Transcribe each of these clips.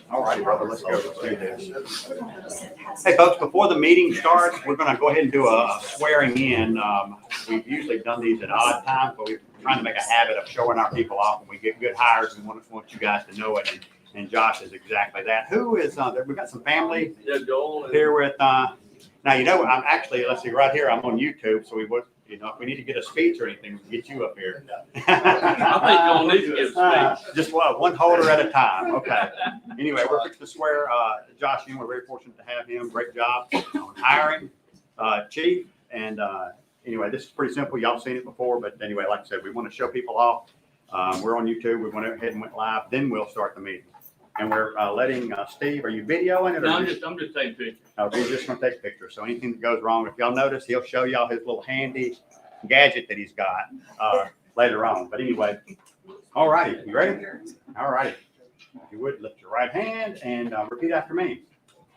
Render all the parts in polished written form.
All right, brother, let's go. Let's do this. Hey, folks, before the meeting starts, we're going to go ahead and do a swearing in. We've usually done these at odd times, but we're trying to make a habit of showing our people off. When we get good hires, we want you guys to know it. And Josh is exactly that. Who is, we've got some family here with, now, you know, I'm actually, let's see, right here, I'm on YouTube, so we would, you know, if we need to get a speech or anything, we can get you up here. I think you don't need to give a speech. Just one holder at a time. Okay. Anyway, we're fixing to swear Josh in. We're very fortunate to have him. Great job on hiring Chief. And anyway, this is pretty simple. Y'all seen it before, but anyway, like I said, we want to show people off. We're on YouTube. We went ahead and went live. Then we'll start the meeting. And we're letting Steve. Are you videoing it? No, I'm just taking pictures. Okay, he's just going to take pictures. So anything that goes wrong, if y'all notice, he'll show y'all his little handy gadget that he's got later on. But anyway, all righty. You ready? All righty. If you would, lift your right hand and repeat after me.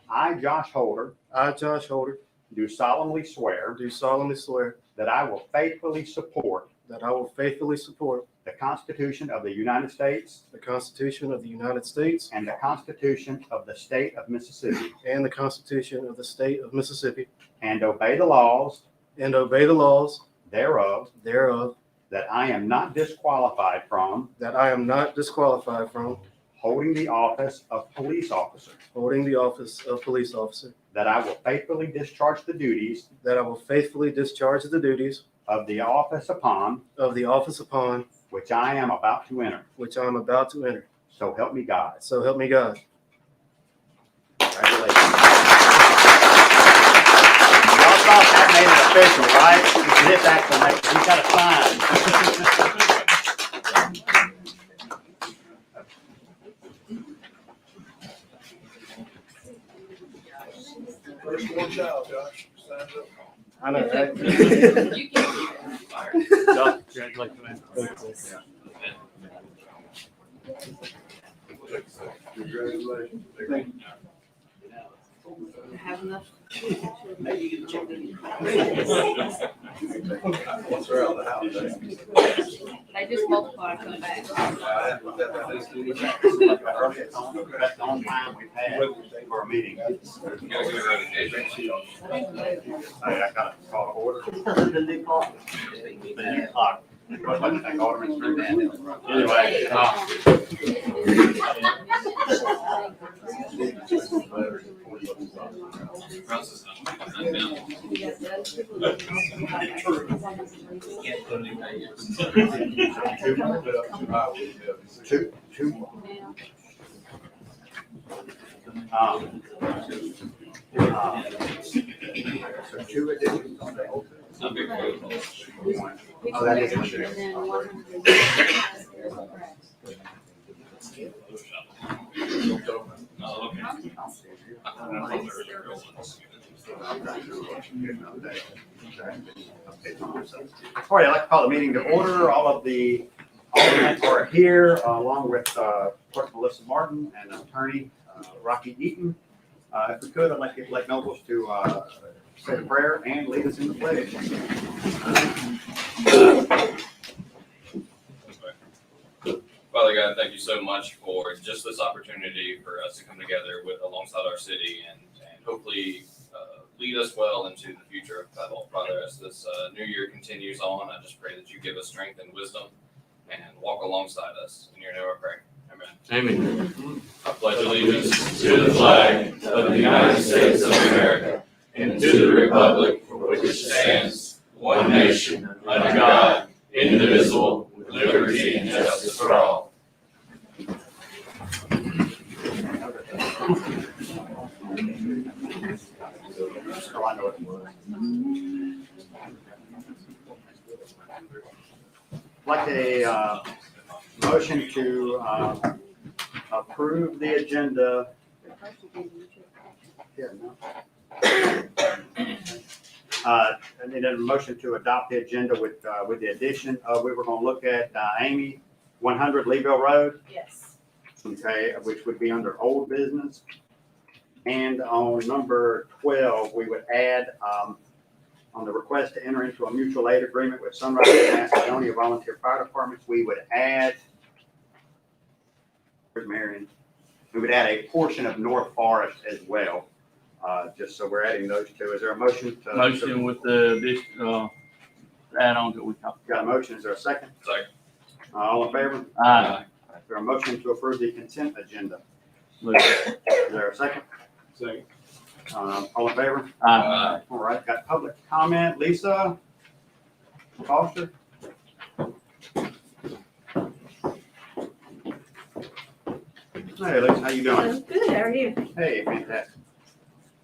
I, Josh Holder. I, Josh Holder. Do solemnly swear. Do solemnly swear. That I will faithfully support. That I will faithfully support. The Constitution of the United States. The Constitution of the United States. And the Constitution of the State of Mississippi. And the Constitution of the State of Mississippi. And obey the laws. And obey the laws. Thereof. That I am not disqualified from. That I am not disqualified from. Holding the office of police officer. Holding the office of police officer. That I will faithfully discharge the duties. That I will faithfully discharge the duties. Of the office upon. Which I am about to enter. So help me God. So help me God. Congratulations. Y'all thought that made it official, right? This actually makes, you got to sign. First one child, Josh. Stand up. I know, right? Congratulations. Congratulations. Thank you. Have enough. Once they're out of the house, I just multiply, come back. That's the only time we've had for a meeting. I got to call to order. The new clock. Anyway. Two. So two additions on the whole. Oh, that is what it All right, I'd like to call the meeting to order. All of the aldermen are here, along with Clerk Melissa Martin and Attorney Rocky Eaton. If we could, I'd like to get Blake Nobles to say a prayer and lead us in the pledge. Father God, thank you so much for just this opportunity for us to come together alongside our city and hopefully lead us well into the future of Bethel. Father, as this new year continues on, I just pray that you give us strength and wisdom and walk alongside us. In your name I pray. Amen. Amen. I pledge allegiance to the flag of the United States of America and to the republic for which it stands, one nation, under God, indivisible, with liberty and justice for all. Like a motion to approve the agenda. Yeah, no. And then a motion to adopt the agenda with the addition of, we were gonna look at Amy, 100 Leeville Road, Yes. okay, which would be under old business. And on number 12, we would add, on the request to enter into a mutual aid agreement with Sunrise Macedonia Volunteer Fire Departments, we would add, where's Marion? We would add a portion of North Forest as well, just so we're adding those two. Is there a motion to? Motion with this, add-ons that we talked Got a motion, is there a second? Second. All in favor? about. Is there a motion to approve the consent agenda? Look, Is there a second? Second. All in favor? aye. All right, got public comment. Lisa Foster? Hey, Lisa, how you doing? Good, how are you? Hey, fantastic.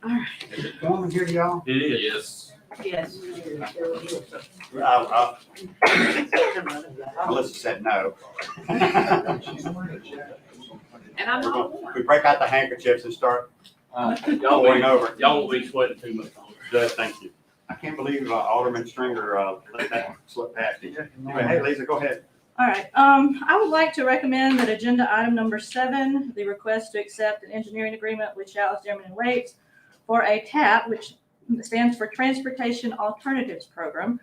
All right. Is it warm here, y'all? It is. Yes. Yes. Melissa said no. And I'm not warm. We break out the handkerchiefs and start Y'all pouring be, over. y'all won't be sweating too much longer. Good, thank you. I can't believe Alderman Stringer let that slip past you. Anyway, hey, Lisa, go ahead. All right, I would like to recommend that agenda item number 7, the request to accept an engineering agreement with Chalice, Dearman and Waits for a TAP, which stands for Transportation Alternatives Program,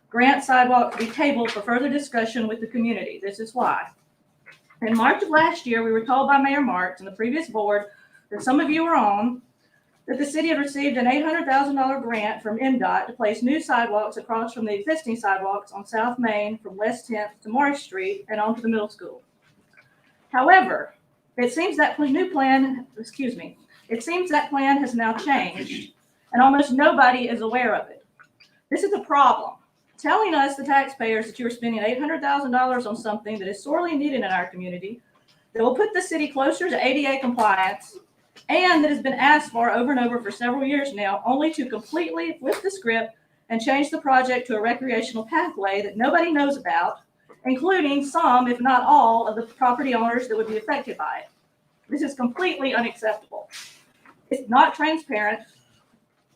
grant sidewalk be tabled for further discussion with the community. This is why. In March of last year, we were told by Mayor Marks and the previous board that some of you were on, that the city had received an $800,000 grant from MDOT to place new sidewalks across from the existing sidewalks on South Main from West 10th to Morris Street and onto the middle school. However, it seems that plan has now changed and almost nobody is aware of it. This is a problem. Telling us, the taxpayers, that you are spending $800,000 on something that is sorely needed in our community, that will put the city closer to ADA compliance, and that has been asked for over and over for several years now, only to completely flip the script and change the project to a recreational pathway that nobody knows about, including some, if not all, of the property owners that would be affected by it. This is completely unacceptable. It's not transparent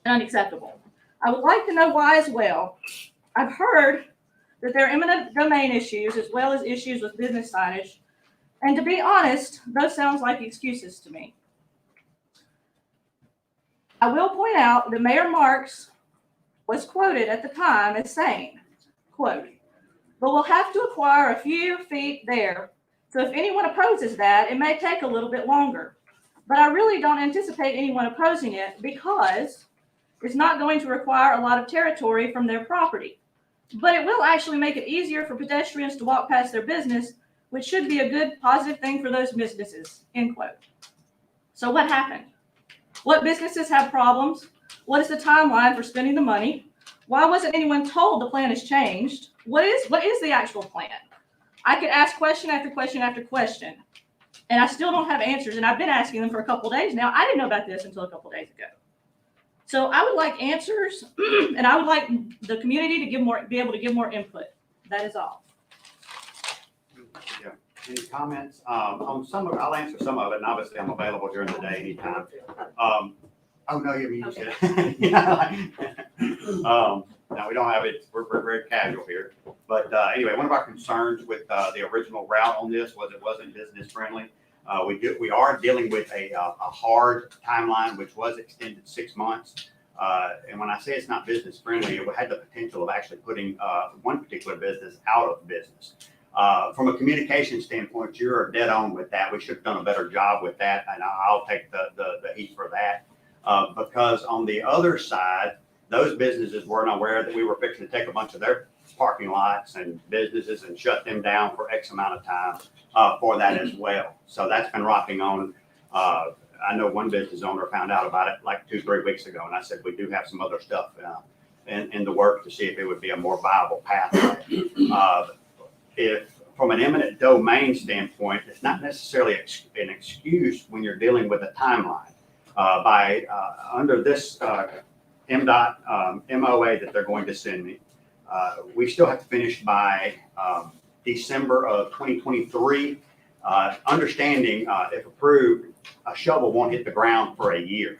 and unacceptable. I would like to know why as well. I've heard that there are eminent domain issues as well as issues with business signage, and to be honest, those sounds like excuses to me. I will point out that Mayor Marks was quoted at the time as saying, quote, "But we'll have to acquire a few feet there. So if anyone opposes that, it may take a little bit longer. But I really don't anticipate anyone opposing it because it's not going to require a lot of territory from their property. But it will actually make it easier for pedestrians to walk past their business, which should be a good, positive thing for those businesses," end quote. So what happened? What businesses have problems? What is the timeline for spending the money? Why wasn't anyone told the plan has changed? What is the actual plan? I could ask question after question after question, and I still don't have answers, and I've been asking them for a couple of days now. I didn't know about this until a couple of days ago. So I would like answers, and I would like the community to be able to give more input. That is all. Yeah. Any comments? On some of it, I'll answer some of it, and obviously I'm available during the day anytime. Oh, no, you said it. Yeah. No, we don't have it. We're very casual here. But anyway, one of our concerns with the original route on this was it wasn't business friendly. We are dealing with a hard timeline, which was extended 6 months. And when I say it's not business friendly, it had the potential of actually putting one particular business out of business. From a communication standpoint, you're dead on with that. We should have done a better job with that, and I'll take the heat for that. Because on the other side, those businesses weren't aware that we were fixing to take a bunch of their parking lots and businesses and shut them down for X amount of time for that as well. So that's been rocking on. I know one business owner found out about it like 2-3 weeks ago, and I said, we do have some other stuff in the work to see if it would be a more viable pathway. If from an eminent domain standpoint, it's not necessarily an excuse when you're dealing with a timeline. Under this MDOT MOA that they're going to send me, we still have to finish by December of 2023. Understanding if approved, a shovel won't hit the ground for a year.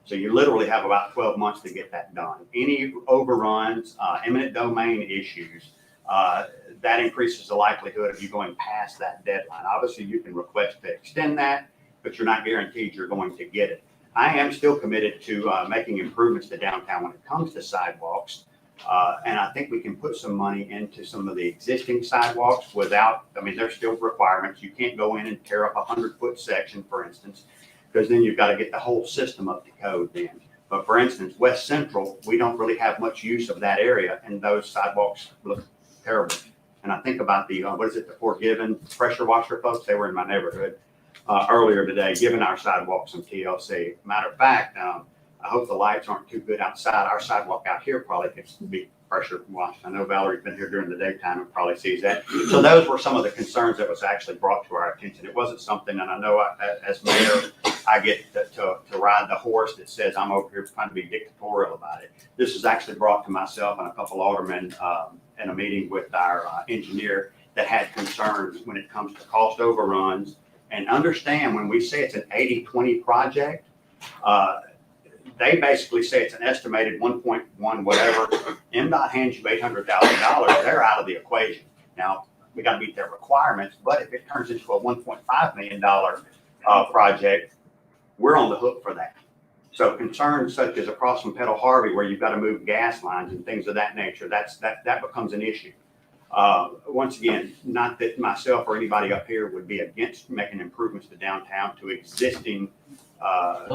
So you literally have about 12 months to get that done. Any overruns, eminent domain issues, that increases the likelihood of you going past that deadline. Obviously, you can request to extend that, but you're not guaranteed you're going to get it. I am still committed to making improvements to downtown when it comes to sidewalks. And I think we can put some money into some of the existing sidewalks without, I mean, there's still requirements. You can't go in and tear up a 100-foot section, for instance, because then you've got to get the whole system up to code then. But for instance, West Central, we don't really have much use of that area, and those sidewalks look terrible. And I think about the, what is it, the Forgiven pressure washer folks, they were in my neighborhood earlier today, giving our sidewalks some TLC. Matter of fact, I hope the lights aren't too good outside. Our sidewalk out here probably could be pressure washed. I know Valerie's been here during the daytime and probably sees that. So those were some of the concerns that was actually brought to our attention. It wasn't something, and I know as mayor, I get to ride the horse that says I'm over here trying to be dictatorial about it. This was actually brought to myself and a couple aldermen in a meeting with our engineer that had concerns when it comes to cost overruns. And understand, when we say it's an 80-20 project, they basically say it's an estimated 1.1 whatever. MDOT hands you $800,000, they're out of the equation. Now, we got to meet their requirements, but if it turns into a $1.5 million project, we're on the hook for that. So concerns such as across from Pedal Harvey, where you've got to move gas lines and things of that nature, that becomes an issue. Once again, not that myself or anybody up here would be against making improvements to downtown to existing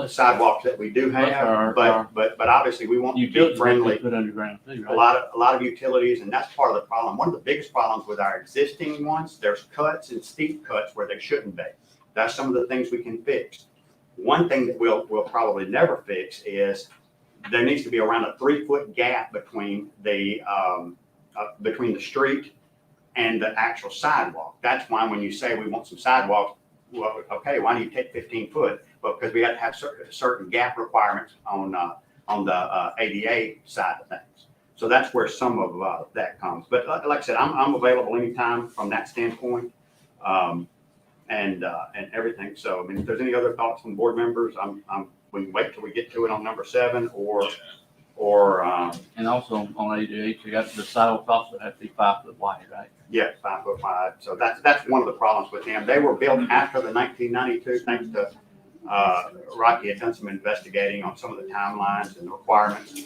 sidewalks that we do have, but obviously we want to be friendly. Put underground too, A right? lot of utilities, and that's part of the problem. One of the biggest problems with our existing ones, there's cuts and steep cuts where they shouldn't be. That's some of the things we can fix. One thing that we'll probably never fix is there needs to be around a 3-foot gap between the street and the actual sidewalk. That's why when you say we want some sidewalks, well, okay, why don't you take 15 foot? Well, because we have to have certain gap requirements on the ADA side of things. So that's where some of that comes. But like I said, I'm available anytime from that standpoint, and everything. So I mean, if there's any other thoughts from board members, we can wait till we get to it on number 7, or And also on 88, you got the sidewalk also have to be 5 foot wide, right? yeah, 5 foot wide. So that's one of the problems with them. They were built after the 1992, thanks to Rocky had done some investigating on some of the timelines and the requirements.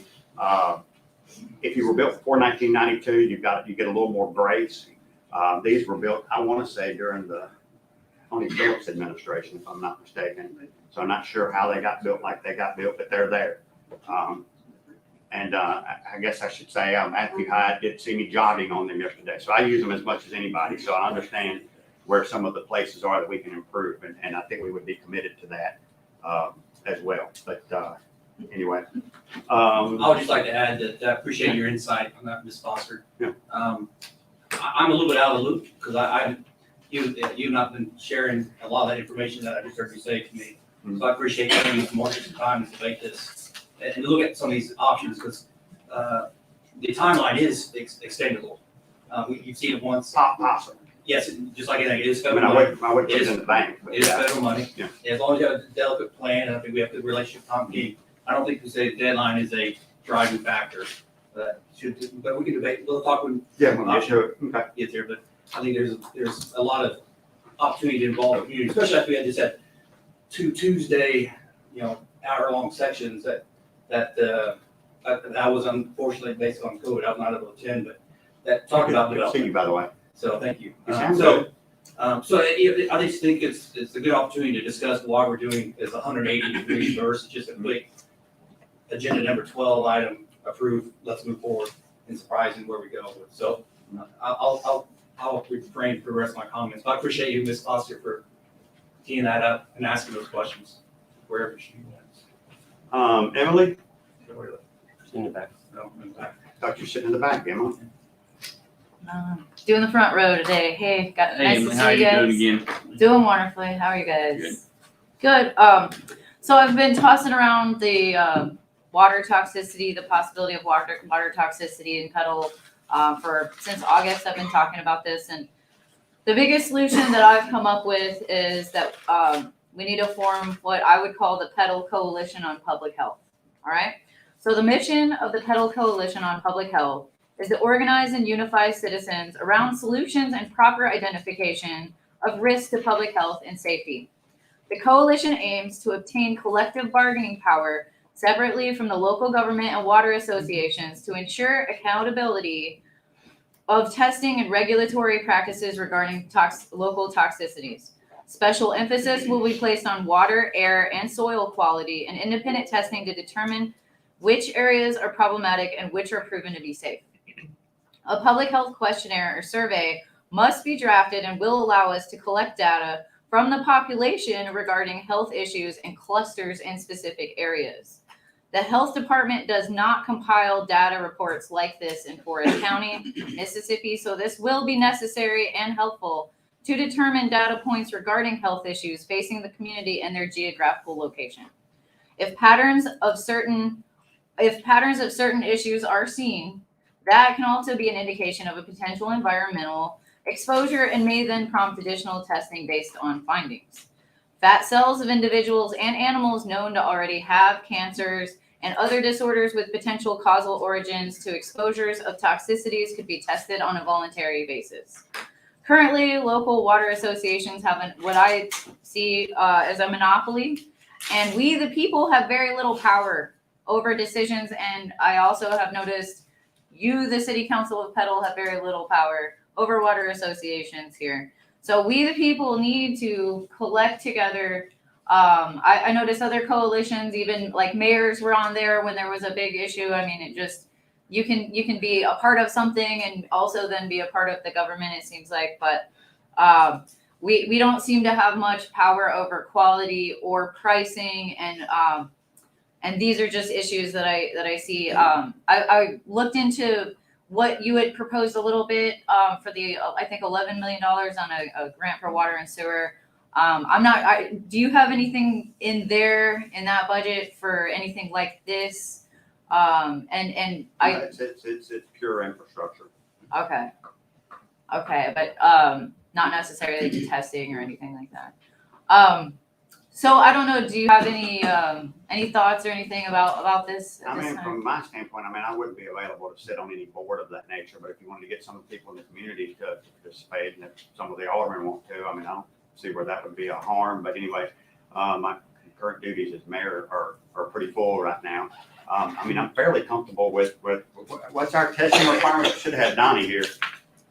If you were built before 1992, you get a little more grace. These were built, I want to say, during the Tony Phillips administration, if I'm not mistaken. So I'm not sure how they got built like they got built, but they're there. I guess I should say Matthew Hyde did see me jogging on them yesterday. So I use them as much as anybody. So I understand where some of the places are that we can improve. And I think we would be committed to that as well. But anyway. I would just like to add that I appreciate your insight on that, Ms. Foster. Yeah. I'm a little bit out of the loop because you've not been sharing a lot of that information that I just heard you say to me. Mhm. So I appreciate you having some more time to debate this and to look at some of these options because the timeline is extendable. You've seen it once. Possible. Yes, just like anything, it is I federal mean, money. I would put it in the bank. But It is yeah. federal money. Yeah. As long as you have a delicate plan, and I think we have a good relationship with Tom King, I don't think to say the deadline is a driving factor. But we can debate, we'll talk when Yeah, we'll get to it. Okay. we get there, but I think there's a lot of opportunity to involve the community, especially if we had just had 2 Tuesday, hour-long sections that I was unfortunately based on COVID, I was not able to attend, but that talked about Good to see you, development. by the way. So thank you. You sound I just think it's a good opportunity to discuss why we're doing this 180 degrees versus just a quick agenda number 12 item approved, let's move forward and surprising where we go with. So I'll refrain for the rest of my comments, but I appreciate you, Ms. Foster, for teeing that up and asking those questions wherever she wants. Emily, In the back. No, in fact, thought you were sitting in the back, Emily. Doing the front row today. Hey, Hey, nice Emily, to how see you you guys. doing again? Doing wonderfully. How are you guys? Good. So I've been tossing around the water toxicity, the possibility of water toxicity in Petal since August. I've been talking about this, and the biggest solution that I've come up with is that we need to form what I would call the Petal Coalition on Public Health. All right. So the mission of the Petal Coalition on Public Health is to organize and unify citizens around solutions and proper identification of risk to public health and safety. The coalition aims to obtain collective bargaining power separately from the local government and water associations to ensure accountability of testing and regulatory practices regarding local toxicities. Special emphasis will be placed on water, air, and soil quality and independent testing to determine which areas are problematic and which are proven to be safe. A public health questionnaire or survey must be drafted and will allow us to collect data from the population regarding health issues and clusters in specific areas. The health department does not compile data reports like this in Forest County, Mississippi, so this will be necessary and helpful to determine data points regarding health issues facing the community and their geographical location. If patterns of certain issues are seen, that can also be an indication of a potential environmental exposure and may then prompt additional testing based on findings. Fat cells of individuals and animals known to already have cancers and other disorders with potential causal origins to exposures of toxicities could be tested on a voluntary basis. Currently, local water associations have what I see as a monopoly, and we, the people, have very little power over decisions. And I also have noticed you, the City Council of Petal, have very little power over water associations here. So we, the people, need to collect together. I noticed other coalitions, even like mayors were on there when there was a big issue. I mean, it just, you can be a part of something and also then be a part of the government, it seems like. But we don't seem to have much power over quality or pricing, and these are just issues that I see. I looked into what you had proposed a little bit for the I think $11 million on a grant for water and sewer. Do you have anything in there in that budget for anything like this? It's pure infrastructure. Okay, but not necessarily to testing or anything like that. So I don't know. Do you have any thoughts or anything about this? I mean, from my standpoint, I wouldn't be available to sit on any board of that nature, but if you wanted to get some of the people in the community to participate, and if some of the aldermen want to, I don't see where that would be a harm. But anyway, my current duties as mayor are pretty full right now. I'm fairly comfortable with what's our testing requirements. Should have had Donnie here.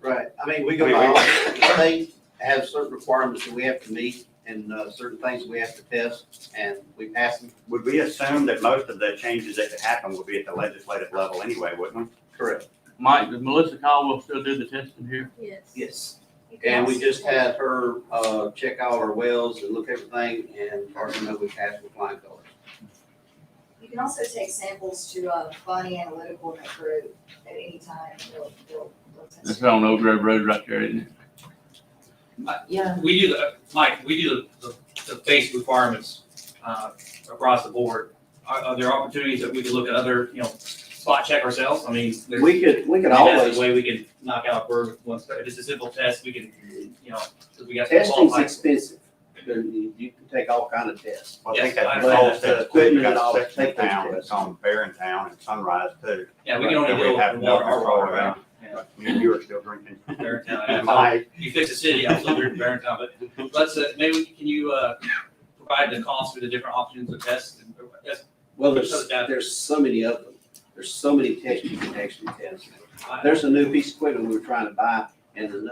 Right, we go by, the state has certain requirements that we have to meet and certain things we have to test, and we pass them. Would we assume that most of the changes that could happen would be at the legislative level anyway, wouldn't we? Correct. Mike, does Melissa Caldwell still do the testing here? Yes. Yes. And we just had her check all our wells and look everything, and as far as I know, we passed with flying colors. You can also take samples to Bonnie Analytical and that group at any time. They'll test That's on Oak Grove Road right there, isn't it? Yeah. We do the base requirements across the board. Are there opportunities that we could look at other, spot check ourselves? There's, We could that's always, the way we can knock out bird once, just a simple test, we can, because we got. testing's qualified. expensive. You can take all kind of tests. Well, I think Yes, that's I all understand. steps too. You got a section of town that's on Barrontown and Sunrise too. Yeah, we can only That deal have with no water, our control water, right? around. You are still drinking. Barrontown, And yeah. Mike, You fix the city, I'm still drinking Barrontown, but let's, maybe, can you, provide the cost for the different options of tests? Well, there's so many of them. There's so many tests you can actually test. There's a new piece of equipment we were trying to buy, and it was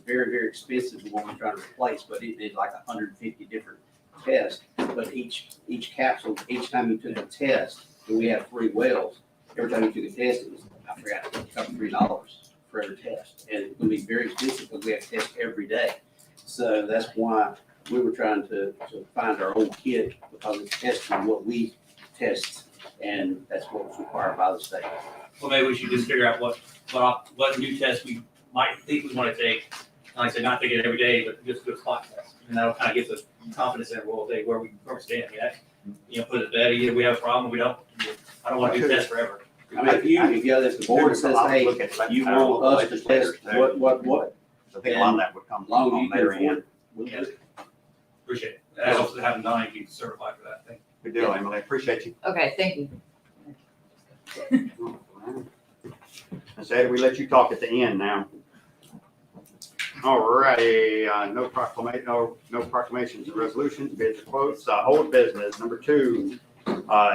very, very expensive, the one we're trying to replace, but it did like 150 different tests. But each capsule, each time you took a test, and we had 3 wells, every time you took a test, it was, I forgot, it was $3 for every test. And it's gonna be very expensive because we have to test every day. So that's why we were trying to find our own kit, because it's testing what we test, and that's what was required by the state. Well, maybe we should just figure out what new tests we might think we want to take. And like I said, not take it every day, but just do a spot test. And that'll kind of give us confidence in where we stand. Put it to bed, either we have a problem or we don't. I don't want to do tests forever. If the board says, hey, you want us to test what, I think a lot of that would come long as on you can their afford end. it, we'll do it. Appreciate it. I also haven't done anything to certify for that thing. Good deal, Emily. Appreciate you. Okay, thank you. Ms. Eddie, we let you talk at the end now. All righty, no proclamations or resolutions, bids or quotes, old business. Number 2,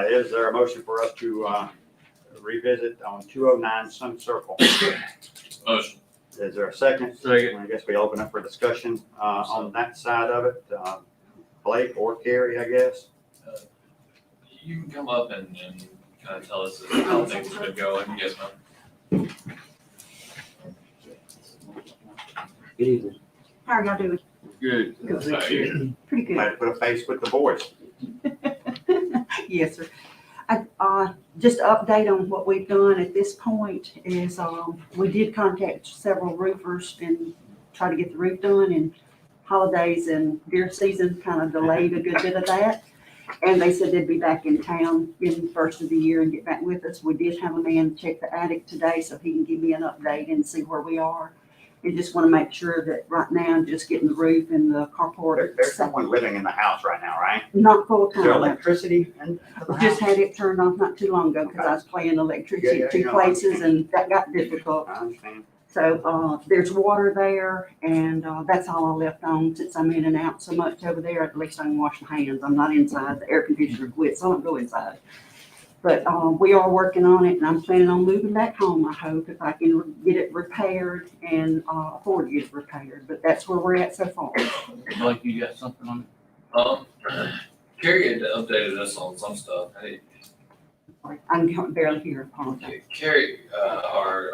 is there a motion for us to revisit on 209 Sun Circle? Motion. Is there a second? Second. I guess we open up for discussion on that side of it. Blake or Carrie, I guess. You can come up and kind of tell us how things have been going. You guys know. Good evening. How are y'all doing? Good. Pretty good. Might have put a face with the boys. Yes, sir. Just to update on what we've done at this point is, we did contact several roofers and try to get the roof done, and holidays and deer season kind of delayed a good bit of that. And they said they'd be back in town in the first of the year and get back with us. We did have a man check the attic today so he can give me an update and see where we are. And just want to make sure that right now, just getting the roof and the carport. There's someone living in the house right now, right? Not full Is there time. electricity in the Just house? had it turned off not too long ago because I was playing electricity Yeah, at two yeah, places and that got difficult. I understand. So, there's water there and, that's all I left on since I'm in and out so much over there. At least I can wash my hands. I'm not inside. The air conditioner quit, so I don't go inside. But, we are working on it and I'm planning on moving back home, I hope, if I can get it repaired and, afford to get it repaired. But that's where we're at so far. Blake, you got something on Carrie had updated us on some stuff. Hey, I can barely hear, apologize. Carrie, our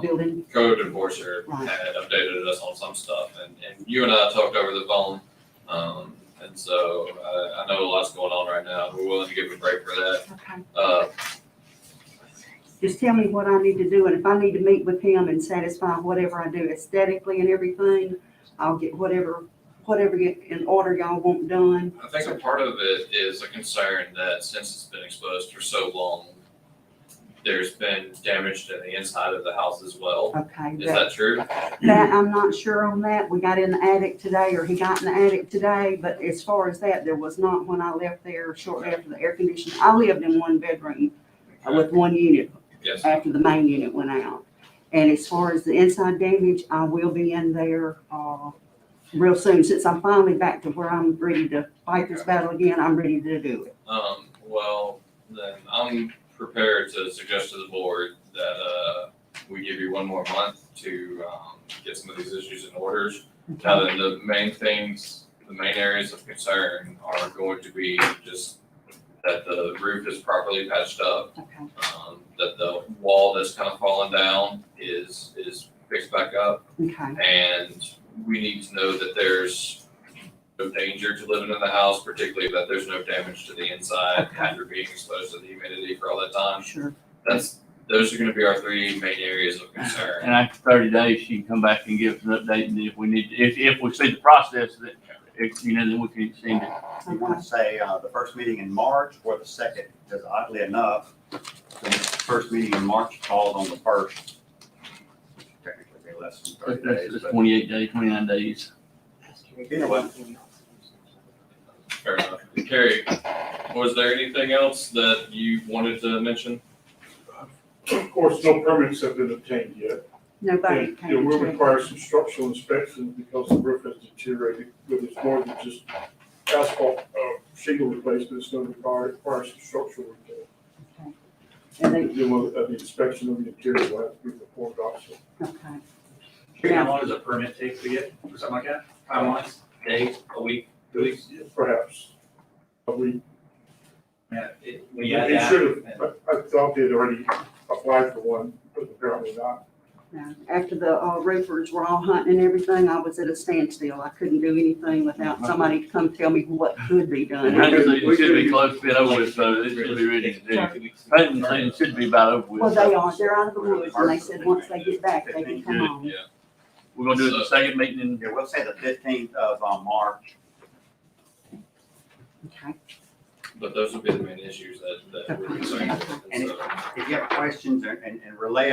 Building, code enforcer Right. had updated us on some stuff, and you and I talked over the phone. And so I know a lot's going on right now. We're willing to give a break for that. okay. Just tell me what I need to do, and if I need to meet with him and satisfy whatever I do aesthetically and everything, I'll get whatever in order y'all want done. I think a part of it is a concern that since it's been exposed for so long, there's been damage to the inside of the house as well. Okay, Is that true? that, I'm not sure on that. We got in the attic today, or he got in the attic today, but as far as that, there was not when I left there shortly after the air conditioning. I lived in one bedroom with one unit Yes. after the main unit went out. And as far as the inside damage, I will be in there, real soon. Since I'm finally back to where I'm ready to fight this battle again, I'm ready to do it. Well, then I'm prepared to suggest to the board that, we give you one more month to, get some of these issues in orders. Now, then the main things, the main areas of concern are going to be just that the roof is properly patched up, Okay, that the wall that's kind of fallen down is fixed back up, okay, and we need to know that there's no danger to living in the house, particularly that there's no damage to the inside after being exposed to the humidity for all that time. sure. Those are gonna be our 3 main areas of it? concern. And after 30 days, she can come back and give us an update, and if we need, if we see the process, that, then we can extend it. You want to say the first meeting in March or the second? Because oddly enough, the first meeting in March falls on the 1st. Technically, be less than 30 days. It's but 28 days, 29 days. Anyway, Fair enough. Carrie, was there anything else that you wanted to mention? Of course, no permits have been obtained yet. Nobody And, came we'll to check. require some structural inspections because the roof has deteriorated, but it's more than just asphalt, shingle replacement. It's gonna require some structural repair. And they, Then the inspection of the interior will have to be performed also. okay. How long does a permit take to get, or something like that? Timelines, days, a week, 2 weeks? Perhaps. We, Yeah, when you add they that. should have, I thought they'd already applied for one, but apparently not. Now, after the roofers were all hunting and everything, I was at a standstill. I couldn't do anything without somebody to come tell me what could be done. Hunting season should be close to being over with, so it should be ready to do. Hunting season should be about over with. Well, they are. They're out of the woods, and they said once they get back, they can come on. Yeah. We're gonna do it the second meeting in, yeah, we'll say the 15th of March. Okay. But those would be the main issues that we're concerned with. And And so, if you have questions and relay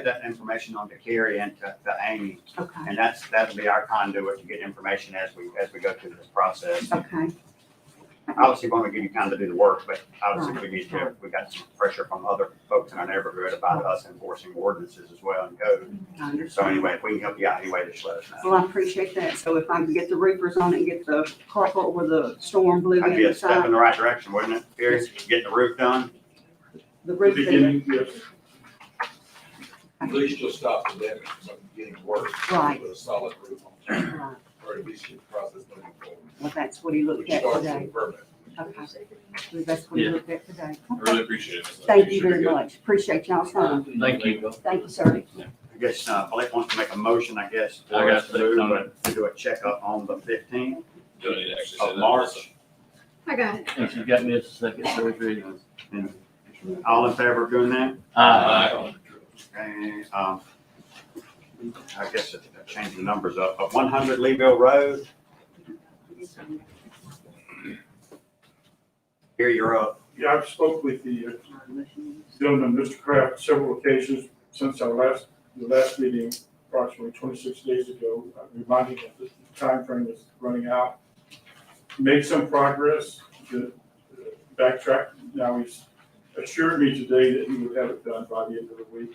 that information on to Carrie and to Amy. Okay, And that'll be our conduit to get information as we go through this process. okay, Obviously, we want to give you time to do the work, but obviously we got some pressure from other folks in our neighborhood about us enforcing ordinances as well and code. I understand. So anyway, if we can help you out anyway, just let us know. Well, I appreciate that. So if I can get the roofers on it and get the carpet where the storm blew That'd be a step in inside, the right direction, wouldn't it, Gary? Getting the roof done? the roof. Beginning, yes. At least you'll stop the damage from getting worse. Right. With a solid roof on, Right. or at least get the process moving forward. Well, that's what he looked Which at starts with today. a permit. Okay. Well, that's what he Yeah. looked at today. I really appreciate it. Ms. Lynn. Thank you Sure very good. much. Appreciate y'all's time. Thank you. Thank you, sir. I guess, Blake wants to make a motion, I guess, I for got us to six move, on it. to do a checkup on the 15th Do I need to actually say of that? March. I got it. And she got me a second surgery. And all in favor of doing that? Aye. And, I guess it's change the numbers up, but 100 Leeville Road. Here you're up. Yeah, I've spoke with the gentleman, Mr. Kraft, several occasions since our the last meeting, approximately 26 days ago, reminding him that the timeframe is running out. Made some progress, backtracked. Now he's assured me today that he would have it done by the end of the week.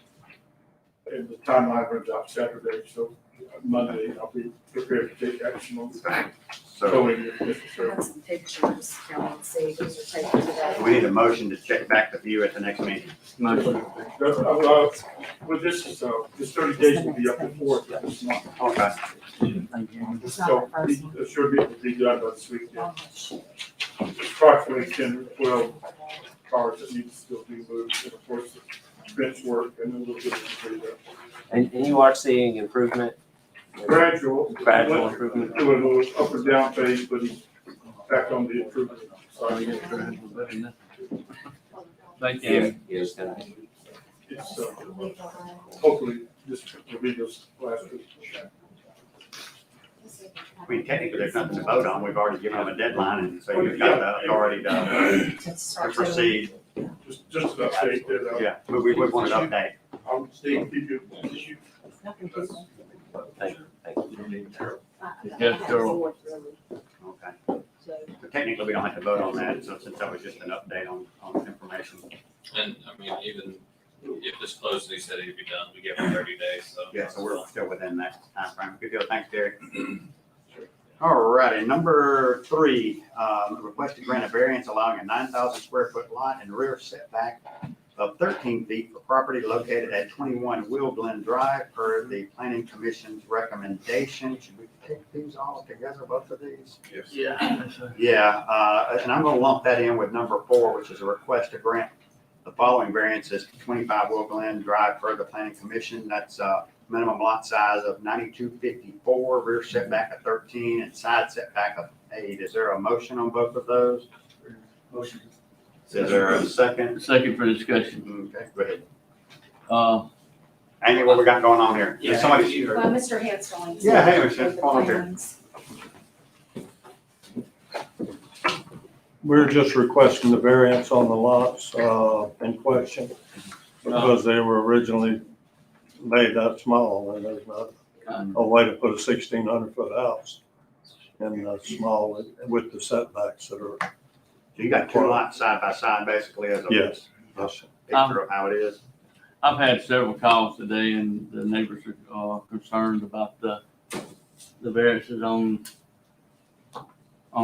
And the timeline runs out Saturday, so Monday I'll be prepared to take action on the So towing if necessary. I have some pictures, y'all can see, these are taken today. we need a motion to check back the view at the next meeting. Motion. With this 30 days will be up to 4th of this month. Okay. It's not So the first he one. assured me it will be done by this weekend. Approximately 10 or 12 cars that need to still be moved, and of course, the fence work and a little bit of debris. And you are seeing improvement? Gradual. Gradual improvement. Doing a little up and down phase, but he's back on the improvement side. Thank you. Yes, gonna. It's, hopefully, this will be this last week. I mean, technically, there's nothing to vote on. We've already given them a deadline, and so you've got the authority to proceed. Just an update that, Yeah, but we would want an update. I'll stay, keep you. Thank you. Yes, Carol. Okay. But technically, we don't have to vote on that, so since that was just an update on information. And I mean, even if this closed, he said he'd be done, we gave him 30 days, so. Yeah, so we're still within that timeframe. Good deal. Thanks, Terry. All righty, number 3, request to grant a variance allowing a 9,000 square foot lot and rear setback of 13 feet for property located at 21 Will Glen Drive per the planning commission's recommendation. Should we take these all together, both of these? Yes. Yeah. Yeah, and I'm gonna lump that in with number 4, which is a request to grant the following variances: 25 Will Glen Drive per the planning commission. That's minimum lot size of 9254, rear setback of 13, and side setback of 8. Is there a motion on both of those? Motion. Is there a second? Second for discussion. Okay, go ahead. Uh, Amy, what we got going on here? Yeah, Somebody. you heard. Well, Mr. Hansel. Yeah, hey, Mr. Hansel, come on here. We're just requesting the variance on the lots in question because they were originally made that small and there's not a way to put a 1,600-foot house in small with the setbacks that are. So you got 2 lots side by side, basically, as a Yes. picture of how it is. I've had several calls today and the neighbors are concerned about the variances on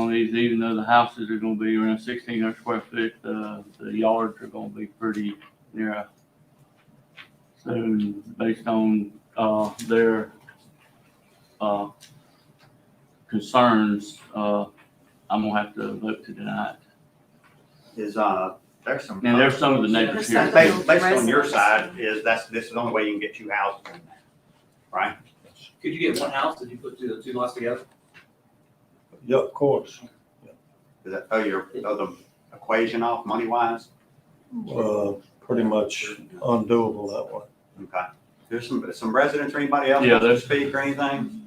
these, even though the houses are gonna be around 1,600 square foot, the yards are gonna be pretty narrow. So based on, their, concerns, I'm gonna have to vote to deny it. Is, there's some. And there's some of the neighbors here. Based on your side, this is the only way you can get 2 houses in there, right? Could you get one house if you put the two lots together? Yeah, of course. Does that throw the equation off money-wise? Pretty much undoable that way. Okay. There's some residents or anybody else Yeah, want to there's- speak or anything?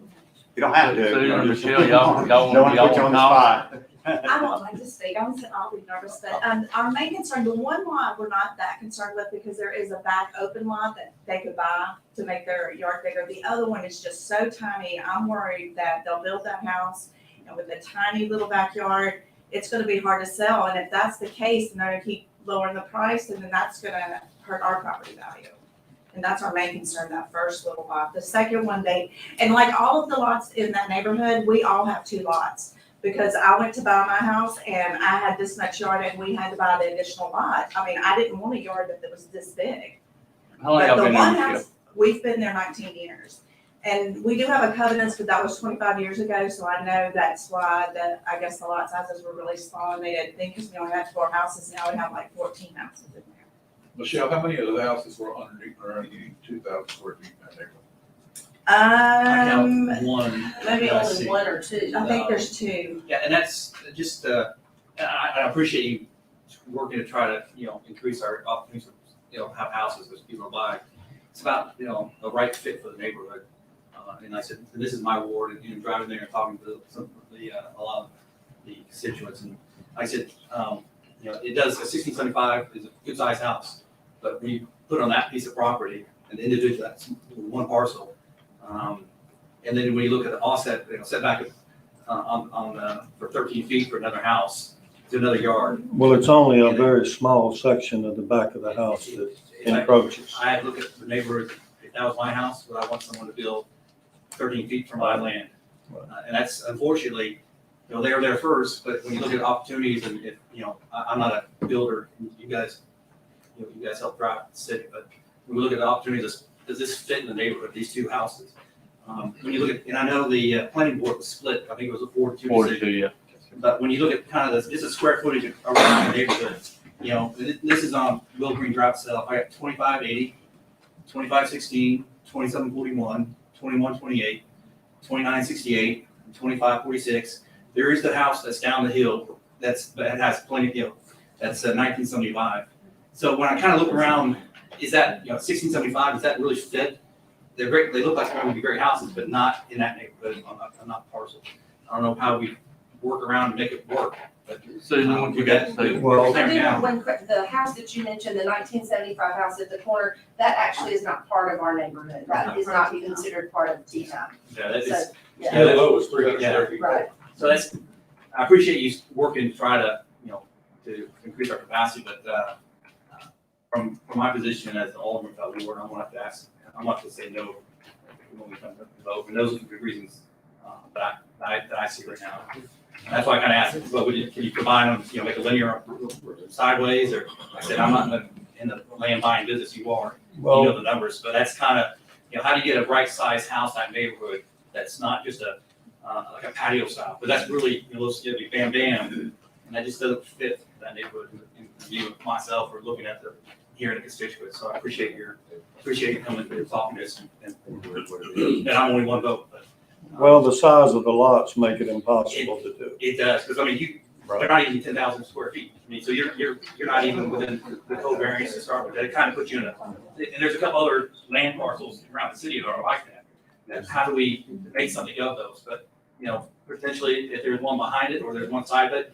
You don't have to. Sue or You just- Michelle, y'all Don't want to put you on the call? spot. I won't like to speak, I'll be nervous, but, our main concern, the one lot we're not that concerned with because there is a back open lot that they could buy to make their yard bigger. The other one is just so tiny, I'm worried that they'll build that house, and with a tiny little backyard, it's gonna be hard to sell, and if that's the case, and they're gonna keep lowering the price, and then that's gonna hurt our property value. And that's our main concern, that first little lot. The second one, and like all of the lots in that neighborhood, we all have 2 lots. Because I went to buy my house and I had this much yard and we had to buy the additional lot. I mean, I didn't want a yard that was this big. How long But y'all the been one there? house, we've been there 19 years. And we do have a covenant, but that was 25 years ago, so I know that's why I guess the lot sizes were really small and they didn't think, because we only had 4 houses, now we have like 14 houses in there. Michelle, how many of the houses were underneath 2,000 square feet in that neighborhood? I count one. Maybe that I only see. 1 or 2. I think there's 2. Yeah, and that's just, I appreciate you working to try to, increase our opportunities, have houses that people buy. It's about, the right fit for the neighborhood. And I said, this is my ward, and, driving there and talking to some of a lot of the constituents. And I said, it does, a 1675 is a good sized house, but when you put on that piece of property, an individual, that's one parcel. And then when you look at the offset, setback for 13 feet for another house to another yard. Well, it's only a very small section of the back of the house that encroaches. I look at the neighborhood, if that was my house, would I want someone to build 13 feet from my land? And that's unfortunately, they were there first, but when you look at opportunities and if, I'm not a builder, you guys help drive the city, but when we look at the opportunities, does this fit in the neighborhood, these 2 houses? When you look at, and I know the planning board was split, I think it was a 4-2 decision. 42, yeah. But when you look at kind of this is square footage around the neighborhood, this is on Will Green Drive itself. I got 2580, 2516, 2741, 2128, 2968, 2546. There is the house that's down the hill that has plenty, that's 1975. So when I kind of look around, is that, 1675, does that really fit? They're great, they look like they're going to be great houses, but not in that neighborhood, on that parcel. I don't know how we work around and make it work, but. Susan, what you got to say? Well, I do have the house that you mentioned, the 1975 house at the corner, that actually is not part of our neighborhood. That is not considered part of T-Town. Yeah, that So, is. yeah. The low was 300 square feet. Right. So that's, I appreciate you working to try to, to increase our capacity, but, from my position as the alderman of the ward, I'm gonna have to ask, I'm gonna have to say no when we come to vote, and those are the good reasons, that I see right now. And that's why I kinda asked, well, can you combine them, make a linear sideways, or, I said, I'm not in the land buying business, you are, you know the numbers, but that's kinda, how do you get a right sized house in that neighborhood that's not just like a patio style, but that's really, it'll be bam bam, and that just doesn't fit that neighborhood in view of myself or looking at the, here in the constituents. So I appreciate you coming and talking to us, and I'm only one vote, but. Well, the size of the lots make it impossible to do. It does, because I mean, they're not even 10,000 square feet. I mean, so you're not even within the code variance to start with. That kind of puts you in a, and there's a couple other land parcels around the city that are like that. And how do we make something of those? But, potentially if there's one behind it or there's one side of it,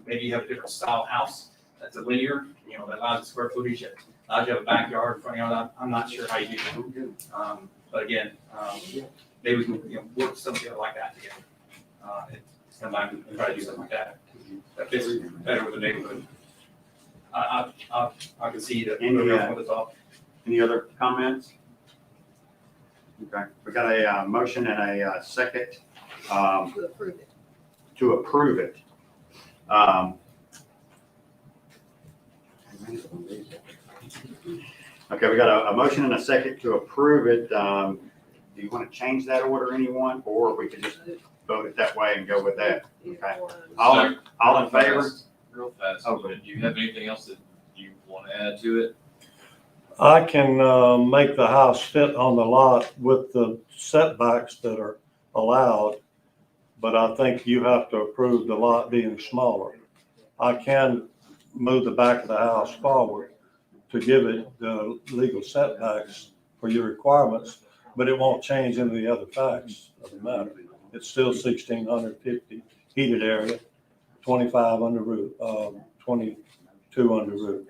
maybe you have a different style house that's a linear, that allows the square footage, that allows you to have a backyard in front of you. I'm not sure how you do that. But again, maybe we can, work something like that together. Come back and try to do something like that. That fits better with the neighborhood. I can see that. Any other comments? Okay, we got a motion and a second To approve it. to approve it. Okay, we got a motion and a second to approve it. Do you want to change that order, anyone, or we could just vote it that way and go with that? Okay. All in favor? Real fast, Oh. do you have anything else that you want to add to it? I can make the house fit on the lot with the setbacks that are allowed, but I think you have to approve the lot being smaller. I can move the back of the house forward to give it the legal setbacks for your requirements, but it won't change any of the other facts of the matter. It's still 1,650 heated area, 25 under roof, 22 under roof.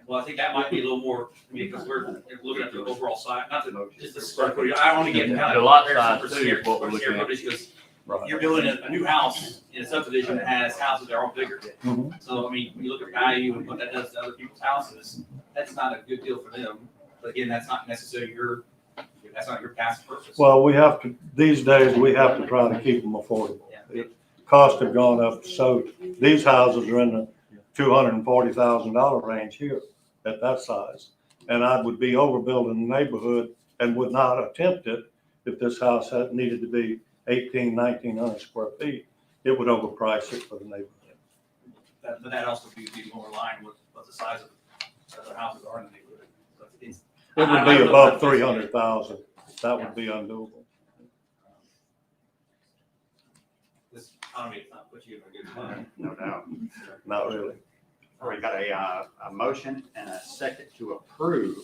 Well, I think that might be a little more, I mean, because we're looking at the overall size, not just the square footage. I want to get kind The of lot comparison size for too is what we're square looking at. footage, because Right. you're doing a new house in a subdivision that has houses that are all bigger. Mhm. So, I mean, when you look at value and what that does to other people's houses, that's not a good deal for them. But again, that's not necessarily that's not your past purpose. Well, we have to, these days, we have to try to keep them affordable. Costs have gone up, so these houses are in the $240,000 range here at that size. And I would be overbuilding the neighborhood and would not attempt it if this house had needed to be 1,900 square feet. It would overprice it for the neighborhood. But that also be more in line with what the size of other houses are in the neighborhood. So it's- It would be above 300,000. That would be undoable. This economy does not put you in a good spot. No doubt. Not really. All right, got a motion and a second to approve.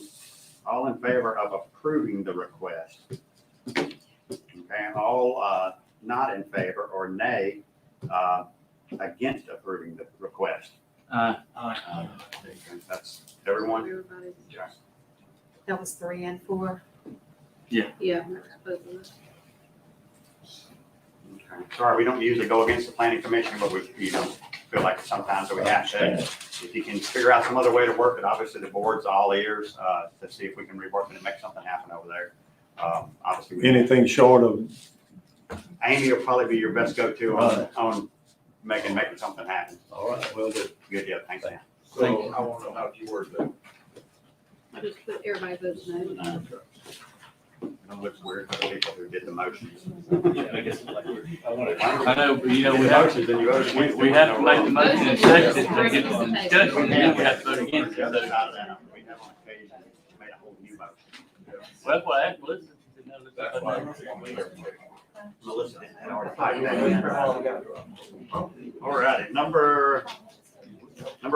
All in favor of approving the request? Okay, all not in favor or nay against approving the request? That's everyone? That was 3 and 4? Yeah. Yeah. both of us. Okay. Sorry, we don't usually go against the planning commission, but we, feel like sometimes we have to. If you can figure out some other way to work it, obviously the board's all ears to see if we can rework it and make something happen over there. Obviously. Anything short of, Amy will probably be your best go-to on making something happen. all right, well, do. Good deal, thanks, Dan. So I want to know how you word that. I just put everybody votes no. It looks weird for the people who did the motions. I know, but we have to, we have to make the motion and second it to get the discussion, and then we have to vote against it. We have on occasion made a whole new motion. Well, that's what I asked Melissa. That's why I'm saying. Melissa had already typed that in. All righty, number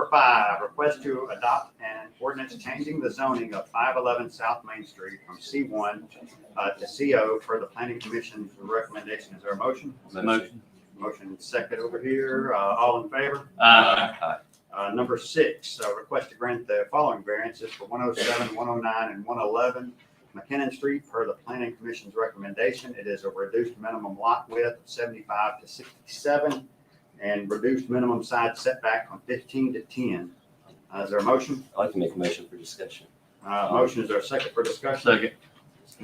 5, request to adopt an ordinance changing the zoning of 511 South Main Street from C1 to CO per the planning commission's recommendation. Is there a motion? Motion. Motion second over here. All in favor? Number 6, request to grant the following variances for 107, 109, and 111 McKinnon Street per the planning commission's recommendation. It is a reduced minimum lot width of 75 to 67 and reduced minimum side setback from 15 to 10. Is there a motion? I'd like to make a motion for discussion. Motion, is there a second for discussion? Second.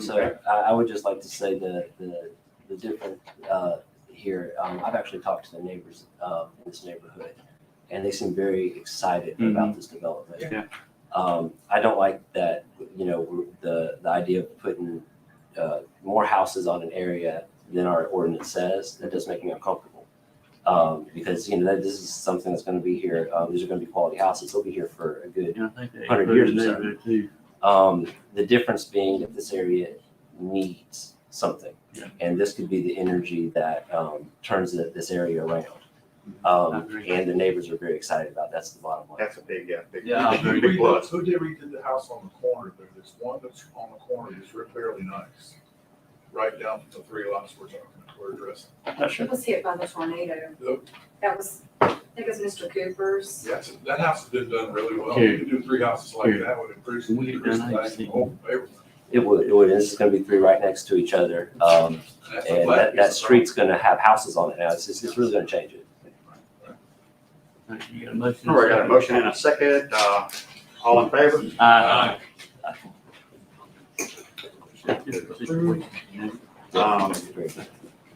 So I would just like to say the different here, I've actually talked to the neighbors in this neighborhood, and they seem very excited about this development. Yeah. I don't like that, the idea of putting more houses on an area than our ordinance says. That does make me uncomfortable. Because, that this is something that's going to be here. These are going to be quality houses. They'll be here for a good 100 years or so. The difference being that this area needs something. Yeah. And this could be the energy that turns this area around. And the neighbors are very excited about it. That's the bottom line. That's a big Who plus. did redid the house on the corner? There's one that's on the corner that's fairly nice. Right down to the 3 lots we're addressing. It was hit by the tornado. That was, I think it was Mr. Cooper's. Yes, that house has been done really well. Here. You could do 3 houses like Here. that would increase Can we get the down there and see? whole favor. It would. This is going to be 3 right next to each other. And that street's going to have houses on it now. It's really going to change it. You got a motion? All right, got a motion and a second. All in favor? Aye.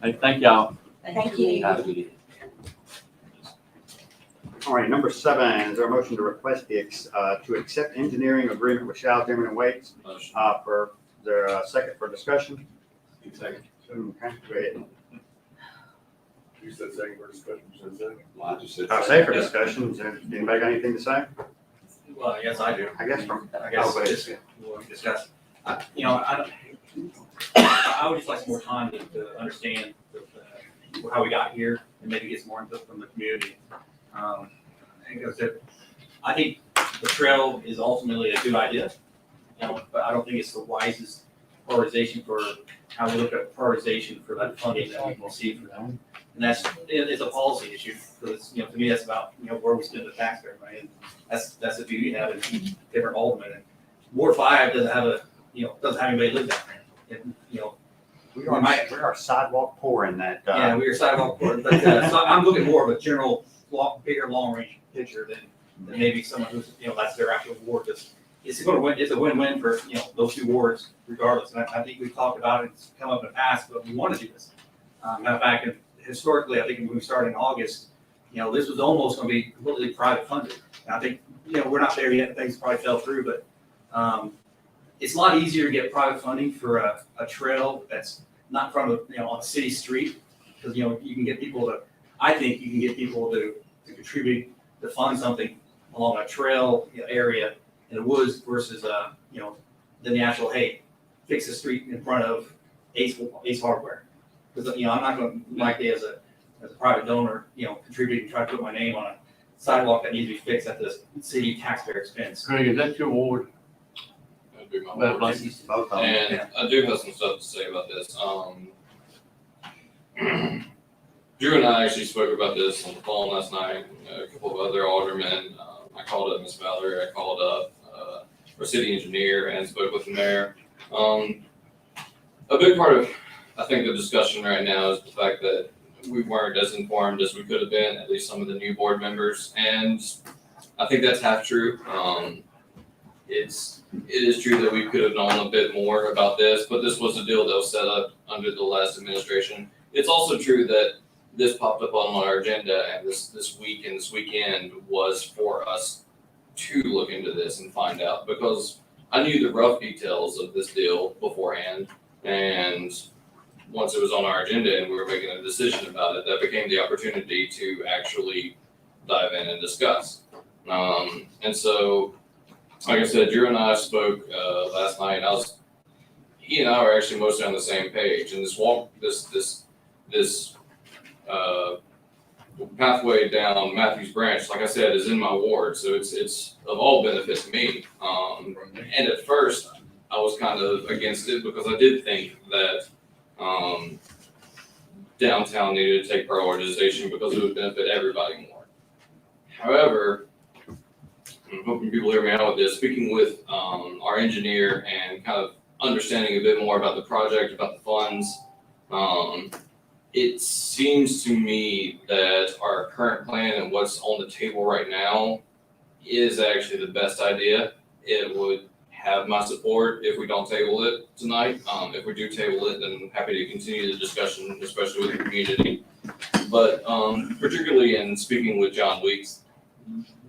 Hey, thank y'all. Thank you. Have a good evening. All right, number 7, is there a motion to request to accept engineering agreement with Shell Zimmerman and Waits for their second for discussion? Second. Okay, go ahead. You said second for discussion, you said second. Well, I just said. I'll say for discussion. Is there anybody got anything to say? Well, yes, I do. I guess from. I guess Oh, this, we'll discuss. I would just like some more time to understand how we got here and maybe get some more input from the community. I think the trail is ultimately a good idea, but I don't think it's the wisest prioritization for how we look at prioritization for that funding that we will see for them. And it's a policy issue, because, to me, that's about, where we spend the taxpayer money. And that's the beauty of having different aldermen. And Ward 5 doesn't have doesn't have anybody live down there. And, We are sidewalk poor in that. yeah, we are sidewalk poor, but, so I'm looking more of a general, bigger, long-range picture than maybe someone who's, that's their actual ward. It's a win-win for, those two wards regardless. And I think we've talked about it, it's come up in the past, but we want to do this. Matter of fact, historically, I think when we started in August, this was almost going to be completely private funded. And I think, we're not there yet, things probably fell through, but it's a lot easier to get private funding for a trail that's not in front of, on a city street, because, you can get people to, I think you can get people to contribute, to fund something along a trail area in the woods versus, than the actual, hey, fix the street in front of Ace Hardware. Because, I'm not going to likely as a private donor, contribute and try to put my name on a sidewalk that needs to be fixed at the city taxpayer expense. Craig, is that your ward? That'd be my That word. place? Both of them. And I do have some stuff to say about this. Drew and I actually spoke about this on the phone last night, a couple of other aldermen. I called up Ms. Valerie, I called up our city engineer and spoke with the mayor. A big part of, I think, the discussion right now is the fact that we weren't as informed as we could have been, at least some of the new board members. And I think that's half true. It is true that we could have known a bit more about this, but this was a deal that was set up under the last administration. It's also true that this popped up on our agenda, and this week and this weekend was for us to look into this and find out, because I knew the rough details of this deal beforehand, and once it was on our agenda and we were making a decision about it, that became the opportunity to actually dive in and discuss. And so, like I said, Drew and I spoke last night. He and I were actually mostly on the same page. And this pathway down Matthews Branch, like I said, is in my ward, so it's of all benefit to me. And at first, I was kind of against it because I did think that downtown needed to take prioritization because it would benefit everybody more. However, I'm hoping people hear me out with this. Speaking with our engineer and kind of understanding a bit more about the project, about the funds, it seems to me that our current plan and what's on the table right now is actually the best idea. It would have my support if we don't table it tonight. If we do table it, then I'm happy to continue the discussion, especially with the community. But particularly in speaking with John Weeks,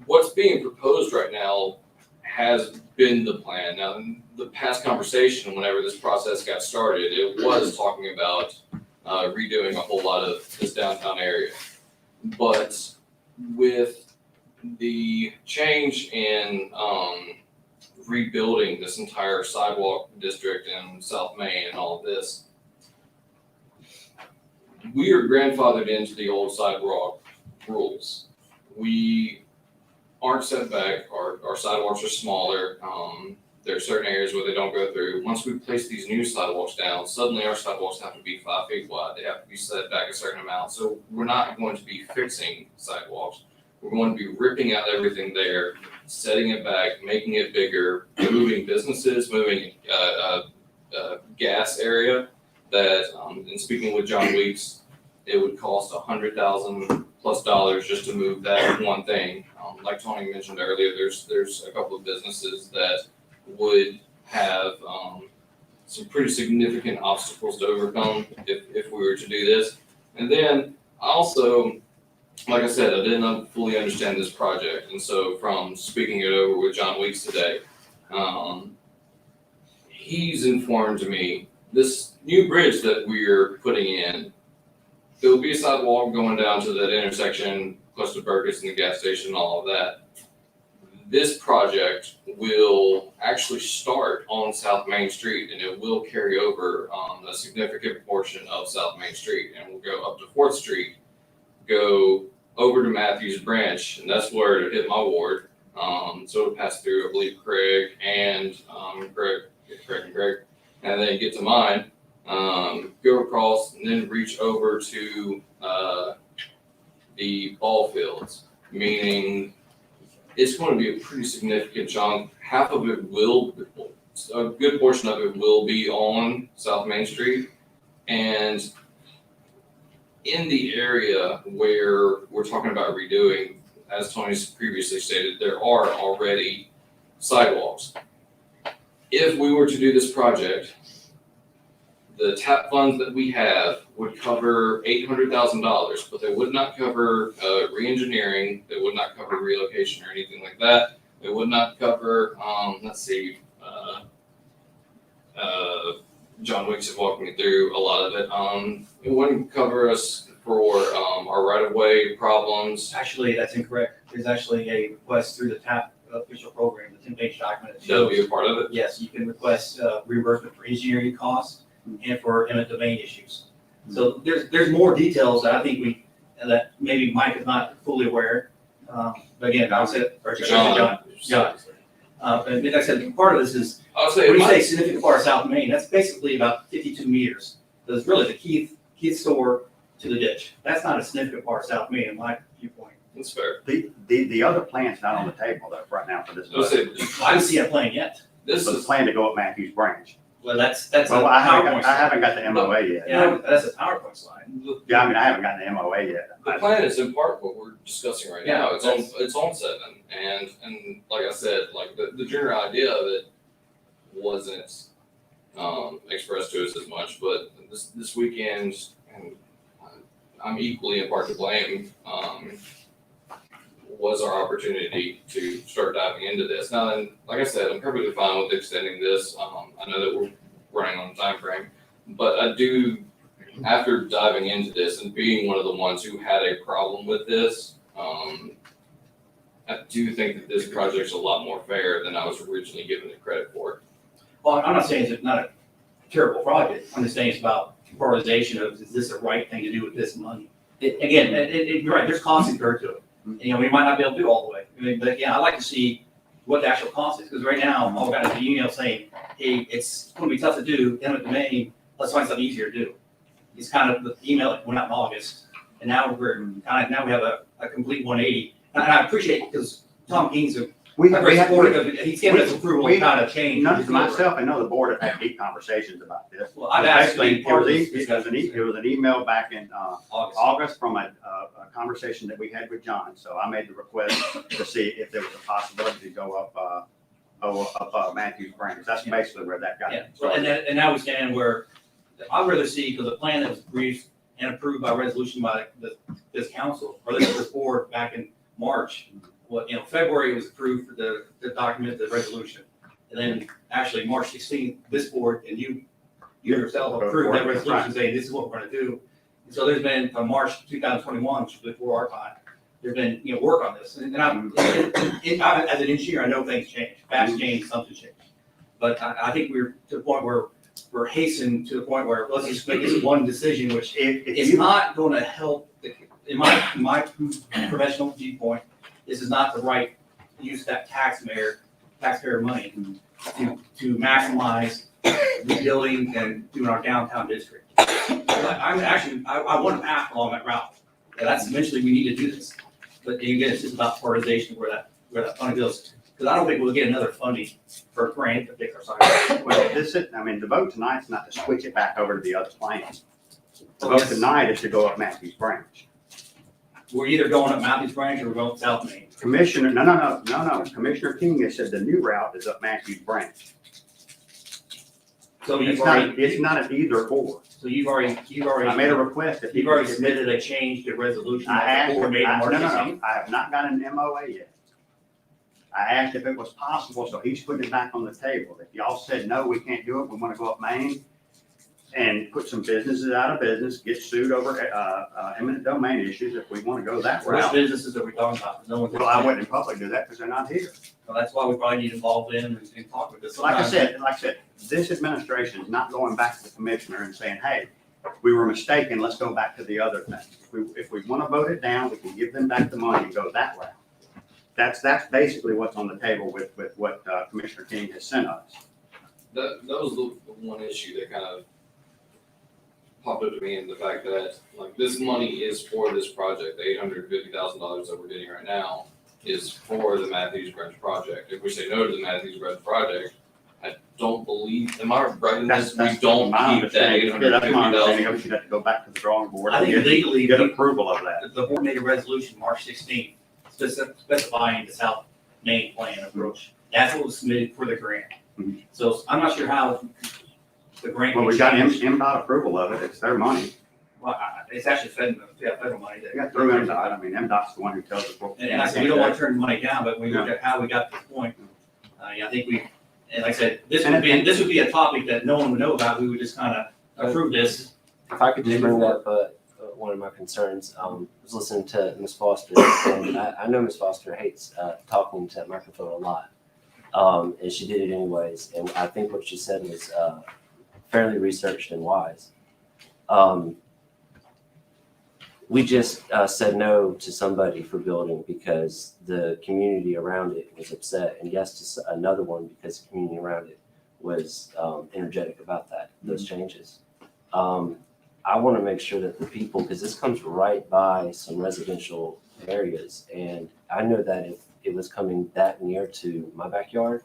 what's being proposed right now has been the plan. Now, in the past conversation, whenever this process got started, it was talking about redoing a whole lot of this downtown area. But with the change in rebuilding this entire sidewalk district in South Main and all of this, we are grandfathered into the old sidewalk rules. We aren't set back, our sidewalks are smaller. There are certain areas where they don't go through. Once we place these new sidewalks down, suddenly our sidewalks have to be 5 feet wide. They have to be set back a certain amount. So we're not going to be fixing sidewalks. We're going to be ripping out everything there, setting it back, making it bigger, moving businesses, moving gas area that, and speaking with John Weeks, it would cost $100,000+ just to move that one thing. Like Tony mentioned earlier, there's a couple of businesses that would have some pretty significant obstacles to overcome if we were to do this. And then also, like I said, I didn't fully understand this project. And so from speaking it over with John Weeks today, he's informed me this new bridge that we're putting in, there will be a sidewalk going down to that intersection close to Burgess and the gas station and all of that. This project will actually start on South Main Street, and it will carry over a significant portion of South Main Street, and we'll go up to 4th Street, go over to Matthews Branch, and that's where it hit my ward. So it'll pass through, I believe, Craig and Craig. and then get to mine, go across and then reach over to, the ball fields, meaning it's going to be a pretty significant chunk. Half of it will, a good portion of it will be on South Main Street. And in the area where we're talking about redoing, as Tony's previously stated, there are already sidewalks. If we were to do this project, the TAP funds that we have would cover $800,000, but they would not cover re-engineering, they would not cover relocation or anything like that. They would not cover, let's see, John Wicks has walked me through a lot of it. It wouldn't cover us for our right-of-way problems. Actually, that's incorrect. There's actually a request through the TAP official program, the 10-page document. that That'll be shows- a part of it. Yes, you can request reimbursement for engineering costs and for eminent domain issues. So there's more details that I think that maybe Mike is not fully aware. But again, I'll say, or John. And like I said, part of this is, I'll say, when you say significant part of South Main, that's basically about 52 meters. That's really the Keith store to the ditch. That's not a significant part of South Main in my viewpoint. That's fair. The other plan's not on the table though, right now for this. I'll say, I haven't seen a plan yet. this So the is, plan to go up Matthews Branch. Well, that's a Well, I PowerPoint slide. haven't got the MOA yet. Yeah, that's a PowerPoint slide. Yeah, I mean, I haven't gotten the MOA yet. the plan is in part what we're discussing right now. Yeah, It's on 7. And like I said, like the general idea of it wasn't expressed to us as much, but this weekend, and I'm equally in part to blame, was our opportunity to start diving into this. Now then, like I said, I'm perfectly fine with extending this. I know that we're running on a time frame, but I do, after diving into this and being one of the ones who had a problem with this, I do think that this project's a lot more fair than I was originally given it credit for. Well, I'm not saying it's not a terrible project. I'm just saying it's about prioritization of, is this the right thing to do with this money? You're right, there's costs incurred to it. You know, we might not be able to do all the way. I mean, but yeah, I'd like to see what the actual cost is, because right now, all we got is an email saying, hey, it's gonna be tough to do, eminent domain, let's find something easier to do. It's kind of, the email that went out in August, and now now we have a complete 180. And I appreciate it, because Tom King's very supportive of it. He's given us approval to kind of change. None of myself and the board have had deep conversations about this. Well, I've asked to be Basically, part of it this was an email back in August. August from a conversation that we had with John. So I made the request to see if there was a possibility to go up Matthews Branch. That's basically where that got. Yeah, well, and now we stand where I'd rather see, because the plan that was briefed and approved by resolution by this council, or this board back in March, February was approved for the document, the resolution. And then actually March 16th, this board and you yourself approved that resolution saying this is what we're gonna do. And so there's been from March 2021, which was before our time, there's been, work on this. And I'm, as an engineer, I know things change, fast change, something change. But I think we're to the point where we're hastening to the point where let's just make this one decision, which is not gonna help, in my professional viewpoint, this is not the right use of that taxpayer money to maximize rebuilding and doing our downtown district. I want a path along that route. And that's eventually we need to do this. But again, it's just about prioritization where that funding goes. Because I don't think we'll get another funding for a grant to fix our sidewalks. Well, the vote tonight's not to switch it back over to the other plan. The vote tonight is to go up Matthews Branch. We're either going up Matthews Branch or we're going South Main. Commissioner, no. Commissioner King has said the new route is up Matthews Branch. So It's not an either or. So you've already. I made a request. You've already submitted a change to resolution I that asked, the board made on March no, 16th? I have not got an MOA yet. I asked if it was possible, so he's putting it back on the table. If y'all said, no, we can't do it, we want to go up Main and put some businesses out of business, get sued over eminent domain issues, if we want to go that Which route. businesses are we talking about? No one's. Well, I wouldn't in public do that because they're not here. Well, that's why we probably need to involve them and talk with this. Like I said, this administration is not going back to the commissioner and saying, hey, we were mistaken, let's go back to the other thing. If we want to vote it down, we can give them back the money and go that route. That's basically what's on the table with what Commissioner King has sent us. that was the one issue that kind of popped up to me, in the fact that, like, this money is for this project, the $850,000 that we're getting right now is for the Matthews Branch project. If we say no to the Matthews Branch project, I don't believe, am I right in this? We don't my keep that understanding. Yeah, that's my understanding. $850,000. We should have to go back to the drawing board. I and think get- legally, Get approval of that. the board made a resolution March 16th specifying the South Main Plan approach. That's what was submitted for the grant. Mhm. So I'm not sure how the grant. Well, can we got change. MDOT approval of it. It's their money. Well, it's actually federal money. We got through MDOT. I mean, MDOT's the one who tells us what. And I said, we don't want to turn the money down, but we looked No. at how we got to this point. I think we, and like I said, this And- this would be a topic that no one would know about. We would just kind of approve this. If I could just bring up one of my concerns, I was listening to Ms. Foster, and I know Ms. Foster hates talking to that microphone a lot, and she did it anyways. And I think what she said was fairly researched and wise. We just said no to somebody for building because the community around it was upset, and yes to another one because the community around it was energetic about those changes. I want to make sure that the people, because this comes right by some residential areas, and I know that if it was coming that near to my backyard,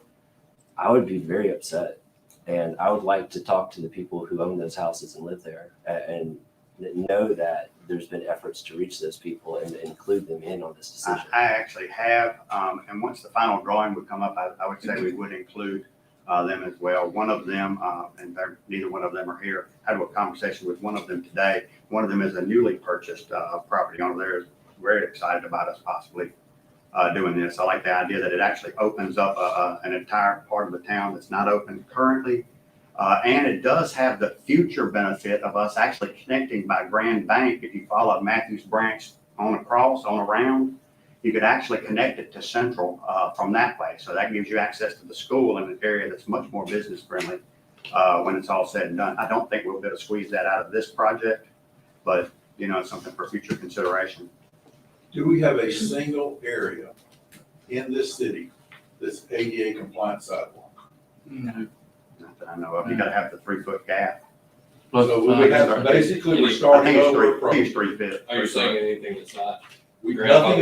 I would be very upset. And I would like to talk to the people who own those houses and live there and know that there's been efforts to reach those people and include them in on this decision. I actually have, and once the final drawing would come up, I would say we would include them as well. One of them, and neither one of them are here, had a conversation with one of them today. One of them is a newly purchased property owner. They're very excited about us possibly doing this. I like the idea that it actually opens up an entire part of the town that's not open currently. And it does have the future benefit of us actually connecting by Grand Bank. If you follow Matthews Branch on around, you could actually connect it to Central from that way. So that gives you access to the school in an area that's much more business friendly when it's all said and done. I don't think we'll be able to squeeze that out of this project, but it's something for future consideration. Do we have a single area in this city that's ADA compliant sidewalk? Not that I know of. You gotta have the 3-foot gap. So we have, basically, we're I starting think over it's 3 feet. Are you saying anything that's not? Nothing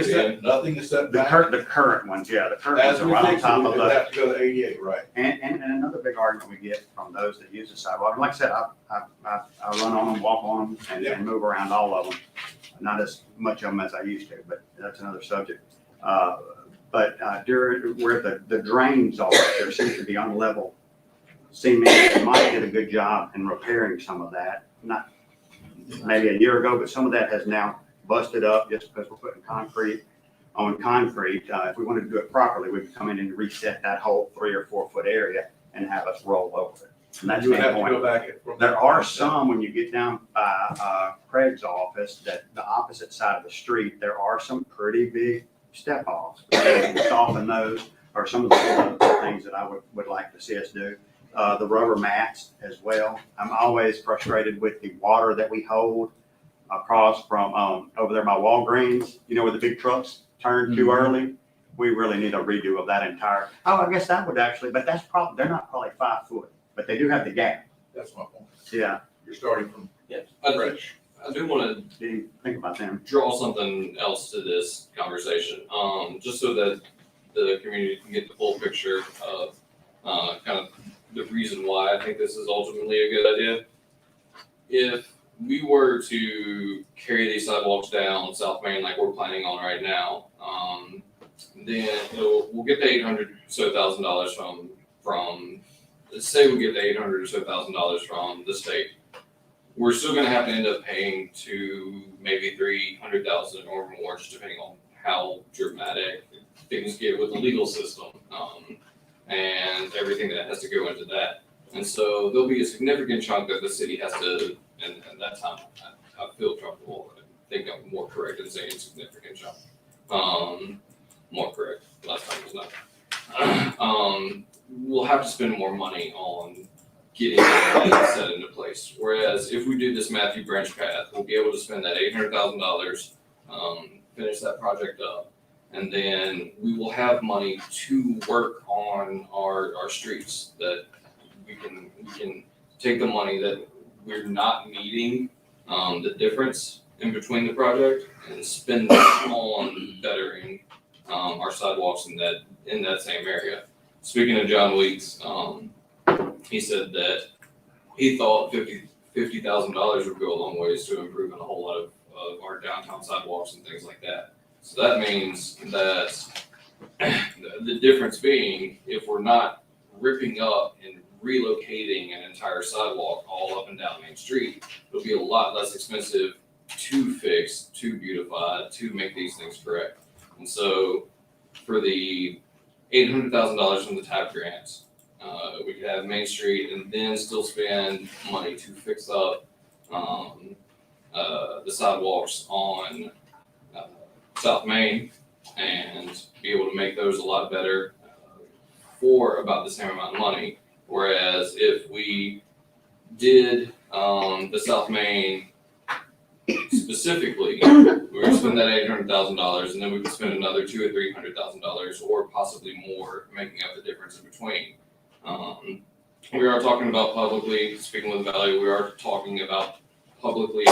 is set The back. current ones, yeah, the current ones As are we right on fix it, top we of would the. have to go to ADA, right? And another big argument we get from those that use the sidewalk, and like I said, I run on them, walk on them, and move around all of them. Not as much of them as I used to, but that's another subject. But during, where the drains are, there seems to be unlevel cement. They might did a good job in repairing some of that, not maybe a year ago, but some of that has now busted up just because we're putting concrete on concrete. If we wanted to do it properly, we could come in and reset that whole 3 or 4 foot area and have us roll over it. From that You would have to standpoint, go back. from- there are some, when you get down by Craig's office, that the opposite side of the street, there are some pretty big step offs. We can soften those, or some of the other things that I would like to see us do. The rubber mats as well. I'm always frustrated with the water that we hold across from over there by Walgreens, where the big trucks turn too early. We really need a redo of that entire, I guess that would actually, but that's probably, they're not probably 5 foot, but they do have the gap. That's my point. Yeah. You're starting from fresh. I do want to think about them. Draw something else to this conversation, just so that the community can get the full picture of kind of the reason why I think this is ultimately a good idea. If we were to carry these sidewalks down South Main like we're planning on right now, then we'll get the $800,000 from let's say we get the $800,000 from the state. We're still going to have to end up paying to maybe $300,000 or more, just depending on how dramatic things get with the legal system and everything that has to go into that. And so there'll be a significant chunk that the city has to, and that time I feel comfortable. I think I'm more correct in saying significant chunk. More correct. Last time was not. We'll have to spend more money on getting that set into place. Whereas if we do this Matthew Branch path, we'll be able to spend that $800,000, finish that project up, and then we will have money to work on our streets that we can take the money that we're not needing, the difference in between the project, and spend it on bettering, our sidewalks in that same area. Speaking of John Weeks, he said that he thought $50,000 would go a long ways to improving a whole lot of our downtown sidewalks and things like that. So that means that the difference being, if we're not ripping up and relocating an entire sidewalk all up and down Main Street, it'll be a lot less expensive to fix, to beautify, to make these things correct. And so for the $800,000 from the TAP grants, we could have Main Street and then still spend money to fix up the sidewalks on South Main and be able to make those a lot better for about the same amount of money. Whereas if we did the South Main specifically, we would spend that $800,000 and then we could spend another $200,000 or $300,000 or possibly more, making up the difference in between. We are talking about publicly, speaking with Valley, we are talking about publicly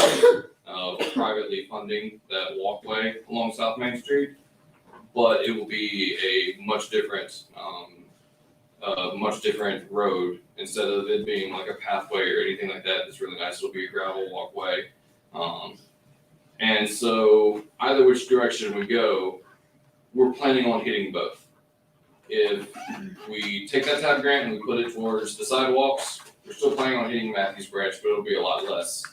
privately funding that walkway along South Main Street, but it will be a much different road. Instead of it being like a pathway or anything like that, it's really nice. It'll be a gravel walkway. And so either which direction we go, we're planning on hitting both. If we take that TAP grant and we put it towards the sidewalks, we're still planning on hitting Matthews Branch, but it'll be a lot less.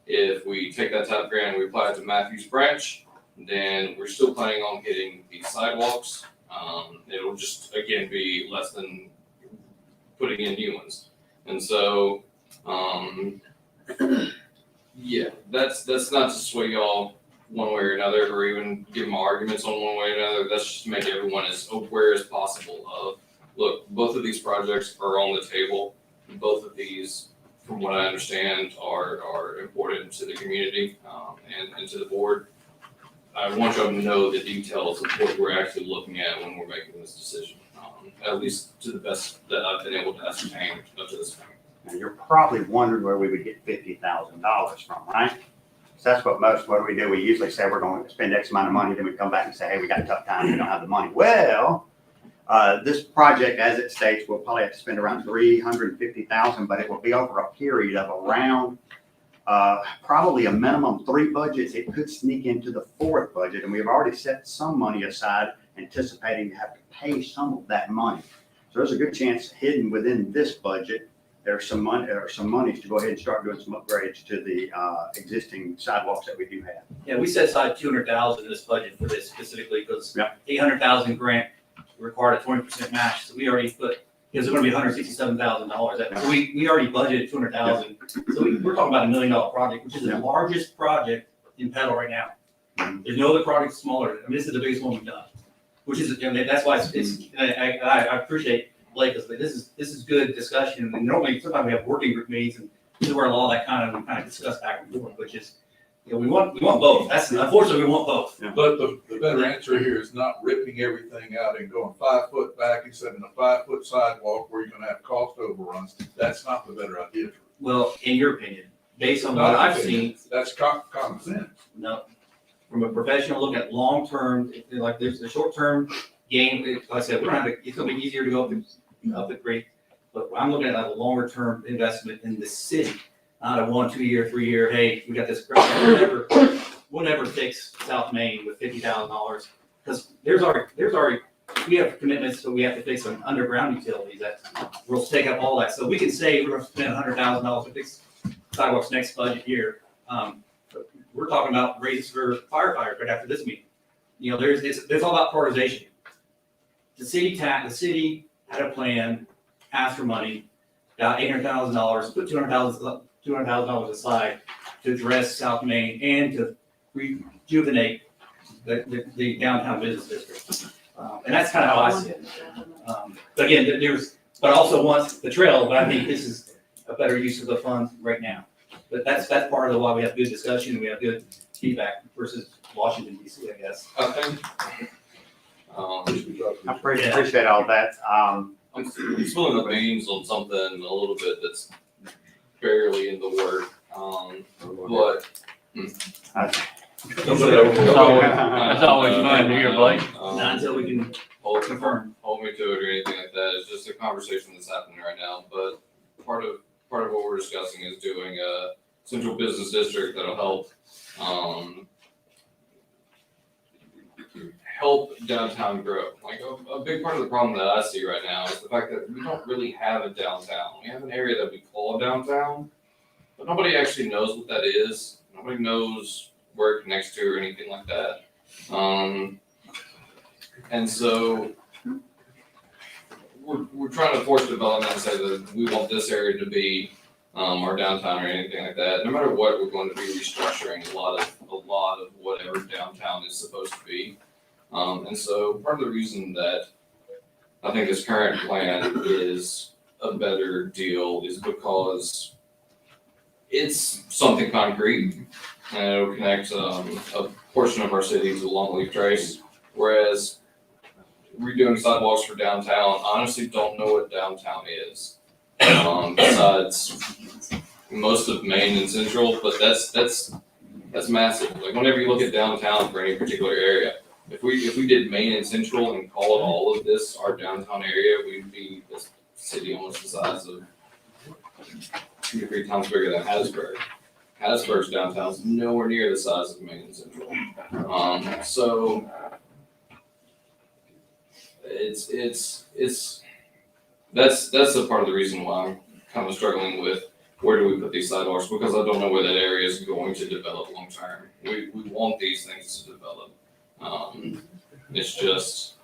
If we take that TAP grant and we apply it to Matthews Branch, then we're still planning on hitting the sidewalks. It'll just, again, be less than putting in new ones. And so, yeah, that's not to sway y'all one way or another, or even give them arguments on one way or another. That's just to make everyone as aware as possible of, look, both of these projects are on the table. Both of these, from what I understand, are important to the community and to the board. I want y'all to know the details of what we're actually looking at when we're making this decision, at least to the best that I've been able to ascertain up to this point. Now, you're probably wondering where we would get $50,000 from, right? So that's what we do. We usually say we're going to spend X amount of money, then we come back and say, hey, we got a tough time, we don't have the money. Well, this project, as it states, we'll probably have to spend around $350,000, but it will be over a period of around probably a minimum 3 budgets. It could sneak into the 4th budget, and we've already set some money aside, anticipating to have to pay some of that money. So there's a good chance hidden within this budget, there's some money, monies to go ahead and start doing some upgrades to the existing sidewalks that we do have. Yeah, we set aside $200,000 in this budget for this specifically because $800,000 grant required a 20% match. So we already put, because it's going to be $167,000. So we already budgeted $200,000. So we're talking about $1 million project, which is the largest project in Petal right now. There's no other project smaller. I mean, this is the biggest one we've done, which is, and that's why it's I appreciate Blake, because this is good discussion. And normally, sometimes we have working group meetings, and this is where a lot of that kind of discuss back and forth, which is, we want both. That's unfortunately we want both. Yeah. But the better answer here is not ripping everything out and going 5 foot back instead of a 5 foot sidewalk where you're going to have cost overruns. That's not the better idea. Well, in your opinion, based on what I've seen, that's common sense. No, from a professional look at long term, like there's the short term game. Like I said, it's going to be easier to go up the grade, but I'm looking at a longer term investment in the city. Not a 1, 2 year, 3 year, hey, we got this, we'll never fix South Main with $50,000. Because we have commitments, so we have to fix some underground utilities that will take up all that. So we can say we're gonna spend $100,000 to fix sidewalks next budget year. But we're talking about raises for firefighters right after this meeting. There's all about prioritization. The city had a plan, asked for money, got $800,000, put $200,000 aside to address South Main and to rejuvenate the downtown business district. And that's kind of how I see it. But again, but I also want the trail, but I think this is a better use of the funds right now. But that's part of why we have good discussion, and we have good feedback versus Washington DC, I guess. I think, I appreciate all that. I'm spilling the beans on something a little bit that's barely in the work. But. It's always fun to hear, Blake. Not until we can confirm. Hold me to it or anything like that. It's just a conversation that's happening right now. But part of what we're discussing is doing a central business district that'll help downtown grow. Like a big part of the problem that I see right now is the fact that we don't really have a downtown. We have an area that we call downtown, but nobody actually knows what that is. Nobody knows where it connects to or anything like that. And so we're trying to force development and say that we want this area to be our downtown or anything like that. No matter what, we're going to be restructuring a lot of whatever downtown is supposed to be. And so part of the reason that I think this current plan is a better deal is because it's something concrete and it'll connect a portion of our city to the Longleaf Trace. Whereas redoing sidewalks for downtown, honestly don't know what downtown is. Besides most of Main and Central, but that's massive. Like whenever you look at downtown for any particular area, if we did Main and Central and called all of this our downtown area, we'd be a city almost the size of 2 or 3 times bigger than Hattiesburg. Hattiesburg's downtown is nowhere near the size of Main and Central. So that's a part of the reason why I'm kind of struggling with where do we put these sidewalks, because I don't know where that area is going to develop long term. We want these things to develop. It's just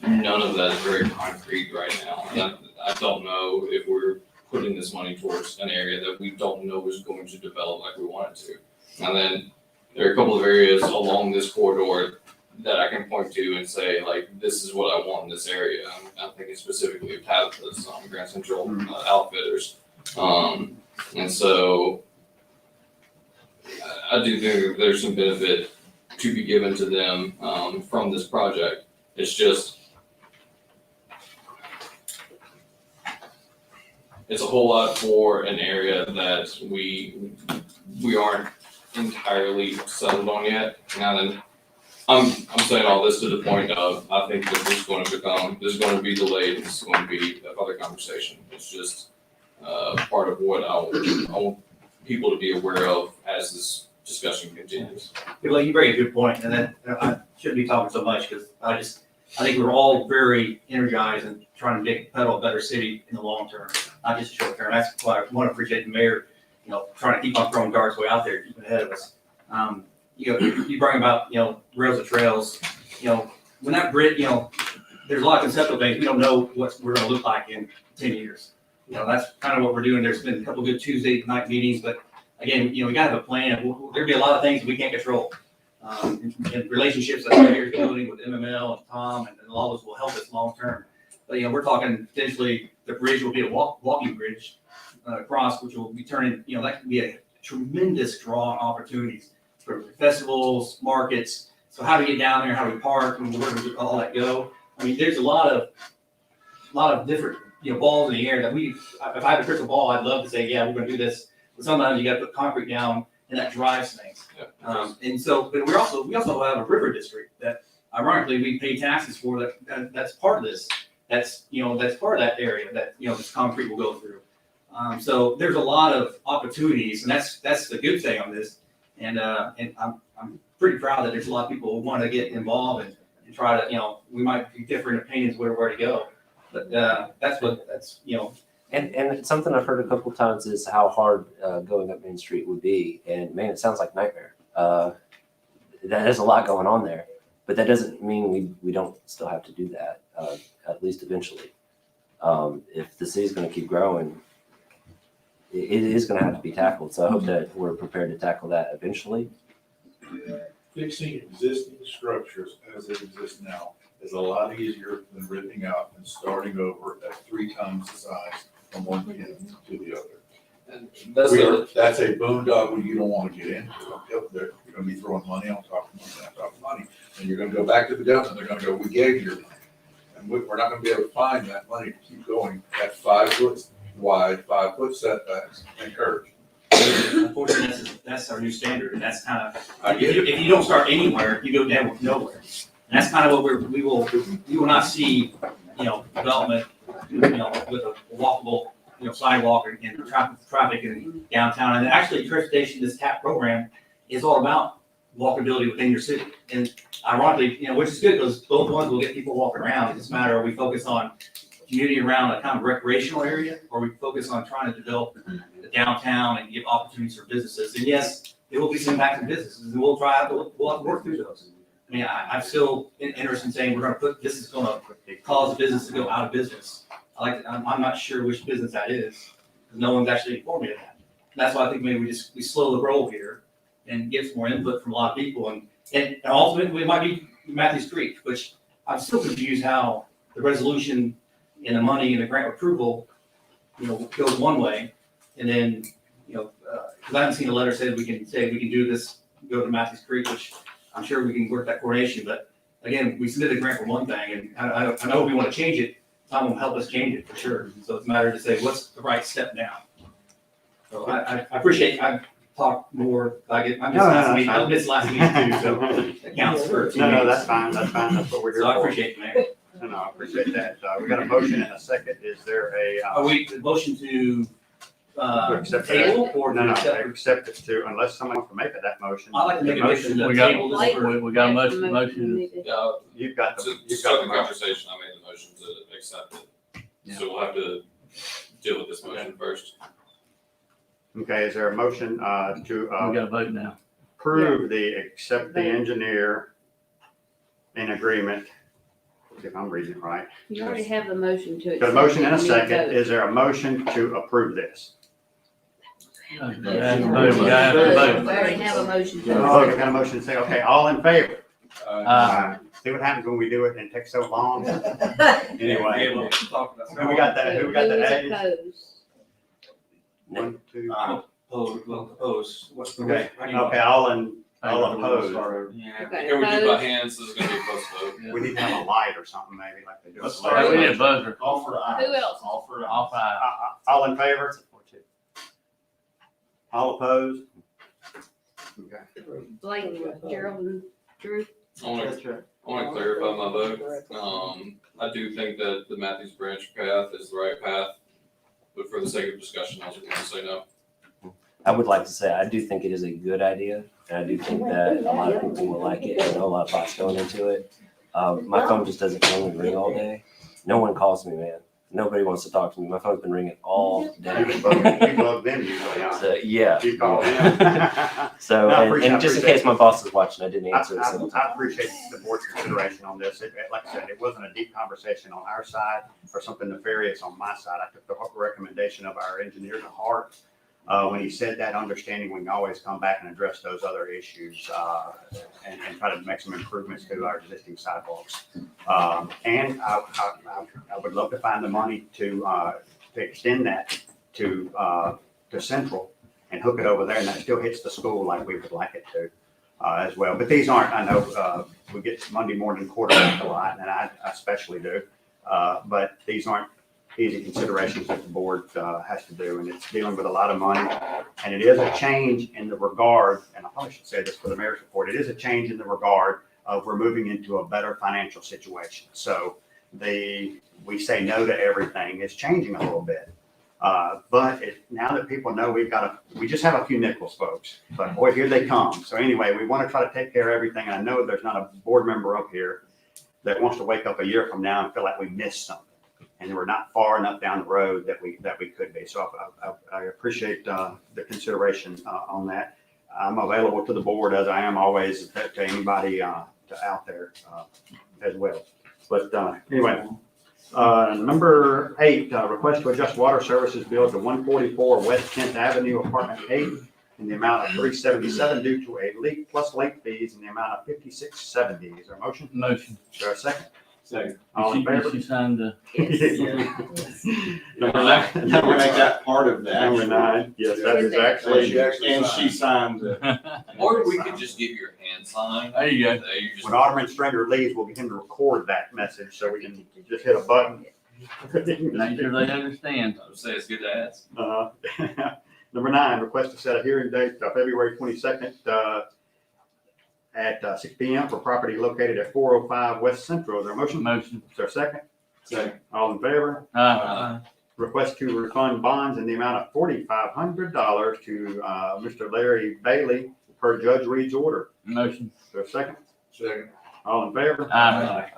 none of that is very concrete right now. And I don't know if we're putting this money towards an area that we don't know is going to develop like we want it to. And then there are a couple of areas along this corridor that I can point to and say, like, this is what I want in this area. I'm thinking specifically of Tabitha's, Grand Central Outfitters. And so I do think that there's some benefit to be given to them from this project. It's just, it's a whole lot for an area that we aren't entirely settled on yet. Now then, I'm saying all this to the point of, I think that this is going to be delayed, and this is going to be another conversation. It's just part of what I want people to be aware of as this discussion continues. Well, you bring a good point, and then I shouldn't be talking so much because I think we're all very energized and trying to make Petal a better city in the long term, not just short term. That's why I want to appreciate the mayor, trying to keep on throwing darts way out there, keeping ahead of us. You bring about, rails and trails, when that bridge, there's a lot of conceptual things. We don't know what we're going to look like in 10 years. That's kind of what we're doing. There's been a couple of good Tuesday night meetings, but again, we got to have a plan. There'll be a lot of things we can't control. And relationships that we're here building with MML and Tom and all those will help us long term. But, we're talking potentially the bridge will be a walking bridge across, which will be turning, that can be a tremendous draw on opportunities for festivals, markets. So how do we get down there, how do we park, and where does all that go? I mean, there's a lot of different, balls in the air that if I had a crystal ball, I'd love to say, yeah, we're going to do this. But sometimes you got to put concrete down, and that drives things. Yeah. And so, but we also have a river district that, ironically, we pay taxes for. That's part of this. That's part of that area that this concrete will go through. So there's a lot of opportunities, and that's the good thing on this. And I'm pretty proud that there's a lot of people who want to get involved and try to, we might be different opinions where to go, but that's. And something I've heard a couple of times is how hard going up Main Street would be, and man, it sounds like a nightmare. That is a lot going on there, but that doesn't mean we don't still have to do that, at least eventually. If the city's going to keep growing, it is going to have to be tackled. So I hope that we're prepared to tackle that eventually. Fixing existing structures as they exist now is a lot easier than ripping out and starting over at 3 times the size from one end to the other. And That's a boondoggle you don't want to get into. You're going to be throwing money on top of money on top of money. And you're going to go back to the government, they're going to go, we gave you your money. And we're not gonna be able to find that money to keep going at 5 foot wide, 5 foot setbacks and curves. Unfortunately, that's our new standard, and that's kind of, I get it. if you don't start anywhere, you go down with nowhere. And that's kind of what we will not see, development, with a walkable, sidewalk and traffic in downtown. And actually, transportation, this TAP program is all about walkability within your city. And ironically, which is good, because both ones will get people walking around. It's just a matter, are we focus on community around a kind of recreational area, or we focus on trying to develop the downtown and give opportunities for businesses? And yes, there will be some impact in businesses, and we'll have to work through those. I mean, I'm still interested in saying this is gonna cause a business to go out of business. I'm not sure which business that is, because no one's actually informed me of that. And that's why I think maybe we slow the roll here and get some more input from a lot of people, and ultimately it might be Matthews Creek, which I'm still confused how the resolution and the money and the grant approval, goes one way, and then, because I haven't seen a letter say we can do this, go to Matthews Creek, which I'm sure we can work that coordination, but again, we submitted a grant for one thing, and I know if we want to change it, Tom will help us change it for sure. So it's a matter to say, what's the right step now? So I appreciate, I've talked more, I missed last meeting too, so it counts for 2 No, meetings. that's fine, that's what we're here So I for. appreciate it, Mayor. No, I appreciate that. We got a motion and a second. Is there a? The motion to, To accept table that? or No, to no, accept? accept it to, unless someone wants to make that motion. I'd like to make a motion to We got, table this for. we got a motion. Yeah, You've got to the start the motion. conversation, I made the motion to accept it. Yeah. So we'll have to deal with this motion first. Okay, is there a motion We got to vote now. approve accept the engineer in agreement? If I'm reading it right. You already have a motion to. Got a motion and a accept it. second. Is there a motion to approve this? We have to vote. We already have a motion to. Oh, you got a motion to say, okay, all in favor? Aye. See what happens when we do it and it takes so long? Yeah, Anyway, we'll talk about who we got that, who we got Who is the A's? opposed? 1, 2, I'm opposed. What's the okay, how do you vote? okay, all opposed. Yeah. Okay, Here we do by opposed? hands, this is gonna be a close vote. We need to have a light or something maybe like they do. Let's Hey, start. we need a buzzer. Call for the ayes. Who else? All for the All five. All in favor? All opposed? Okay. Blake, Gerald, and Drew. I want to clarify my vote. I do think that the Matthews Branch path is the right path, but for the sake of discussion, I was going to say no. I would like to say, I do think it is a good idea, and I do think that a lot of people will like it. I know a lot of thoughts going into it. My phone just doesn't ring and ring all day. No one calls me, man. Nobody wants to talk to me. My phone's been ringing all day. You love them usually, huh? So, yeah. You call them. So, No, I and appreciate- just in case my boss is watching, I didn't answer it. So I appreciate the board's consideration on this. Like I said, it wasn't a deep conversation on our side or something nefarious on my side. I took the recommendation of our engineer to heart. When he said that, understanding we can always come back and address those other issues and try to make some improvements to our existing sidewalks. And I would love to find the money to extend that to Central and hook it over there, and that still hits the school like we would like it to as well. But these aren't, I know we get Monday morning quarterback a lot, and I especially do. But these aren't easy considerations that the board has to do, and it's dealing with a lot of money. And it is a change in the regard, and I probably should say this for the mayor's report, it is a change in the regard of we're moving into a better financial situation. So we say no to everything is changing a little bit. But now that people know we just have a few nickels, folks, but boy, here they come. So anyway, we want to try to take care of everything. I know there's not a board member up here that wants to wake up a year from now and feel like we missed something, and we're not far enough down the road that we could be. So I appreciate the consideration on that. I'm available to the board as I am always to anybody out there as well. But anyway. Number 8, request to adjust water services bill to 144 West 10th Avenue, Apartment 8, in the amount of $377 due to a leak plus late fees in the amount of $56.70. Is there a motion? Motion. Is there a second? Second. All in favor? She signed the. Number You can make that part of that. Number 9, yes, that is actually, And she signed the. Or we could just give your hand sign. There you go. There you just. when Alderman Stringer leaves, we'll get him to record that message so we can just hit a button. Make sure they understand. I would say it's good to ask. Number 9, request to set a hearing date, February 22nd, at 6 p.m. for property located at 405 West Central. Is there a motion? Motion. Is there a second? Second. All in favor? Request to refund bonds in the amount of $4,500 to Mr. Larry Bailey per Judge Reed's order. Motion. Is there a second? Second. All in favor? Aye.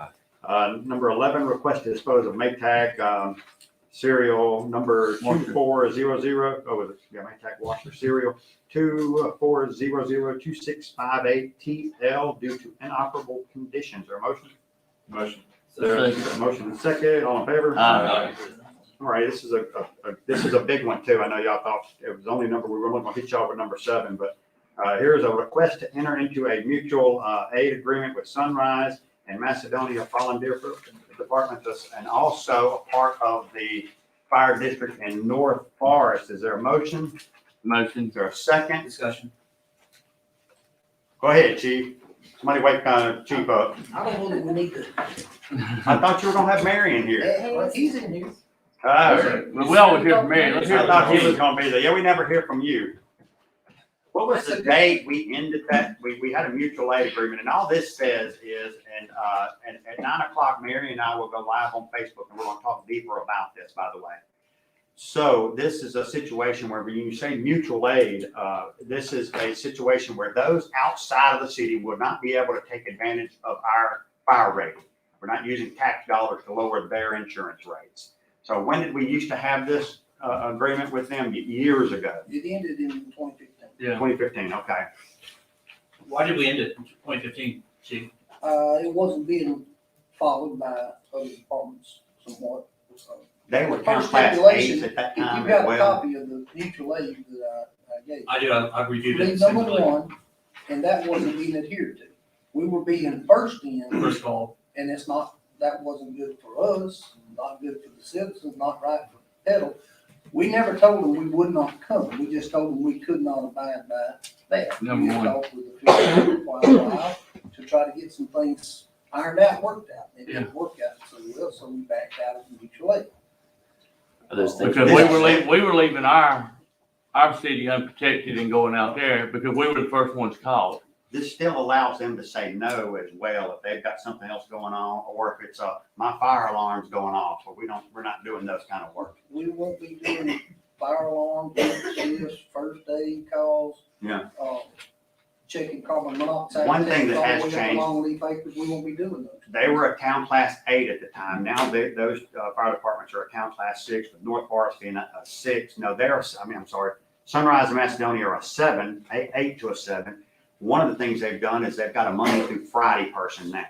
Number 11, request to dispose of Maytag serial number 2400, Maytag washer serial 24002658TL due to inoperable conditions. Or motion? Motion. Motion and second. All in favor? Aye. All right, this is a big one too. I know y'all thought it was the only number we were going to hit y'all with, number 7, but here's a request to enter into a mutual aid agreement with Sunrise and Macedonia Volunteer Department, and also a part of the fire district in North Forest. Is there a motion? Motion. Is there a second? Discussion. Go ahead, Chief. Somebody wake Chief up. I don't know that we need to. I thought you were gonna have Mary in here. Well, he's in here. Well, we always hear from Mary. Let's hear I thought from he was you. gonna be there. Yeah, we never hear from you. What was the date we ended that? We had a mutual aid agreement, and all this says is, and at 9 o'clock, Mary and I will go live on Facebook, and we're gonna talk deeper about this, by the way. So this is a situation where when you say mutual aid, this is a situation where those outside of the city would not be able to take advantage of our fire rating. We're not using tax dollars to lower their insurance rates. So when did we used to have this agreement with them? Years ago. It ended in 2015. Yeah. 2015, okay. Why did we end it in 2015, Chief? It wasn't being followed by other departments somewhat. They were First class stipulation, A's at that if time you got as a well. copy of the mutual aid that I gave. I do, I reviewed it. Read number 1, and that wasn't being adhered to. We were being first in, First call. and it's not, that wasn't good for us, not good for the citizens, not right for Petal. We never told them we would not come. We just told them we could not abide by that. Number We one. talked with the officials for quite a while to try to get some things ironed out, worked out. It didn't work out so well, so we backed out of the mutual aid. Those things. Because we were leaving our city unprotected and going out there because we were the first ones called. This still allows them to say no as well if they've got something else going on, or if it's my fire alarm's going off, but we're not doing those kind of work. We won't be doing fire alarm, shifts, first aid calls. Yeah. Checking carbon monoxide. One thing that tests all has the way up changed- along leaf acres, we won't be doing those. They were a town class 8 at the time. Now those fire departments are a town class 6, with North Forest being a 6. No, I'm sorry, Sunrise and Macedonia are a 7, 8 to a 7. One of the things they've done is they've got a Monday through Friday person now.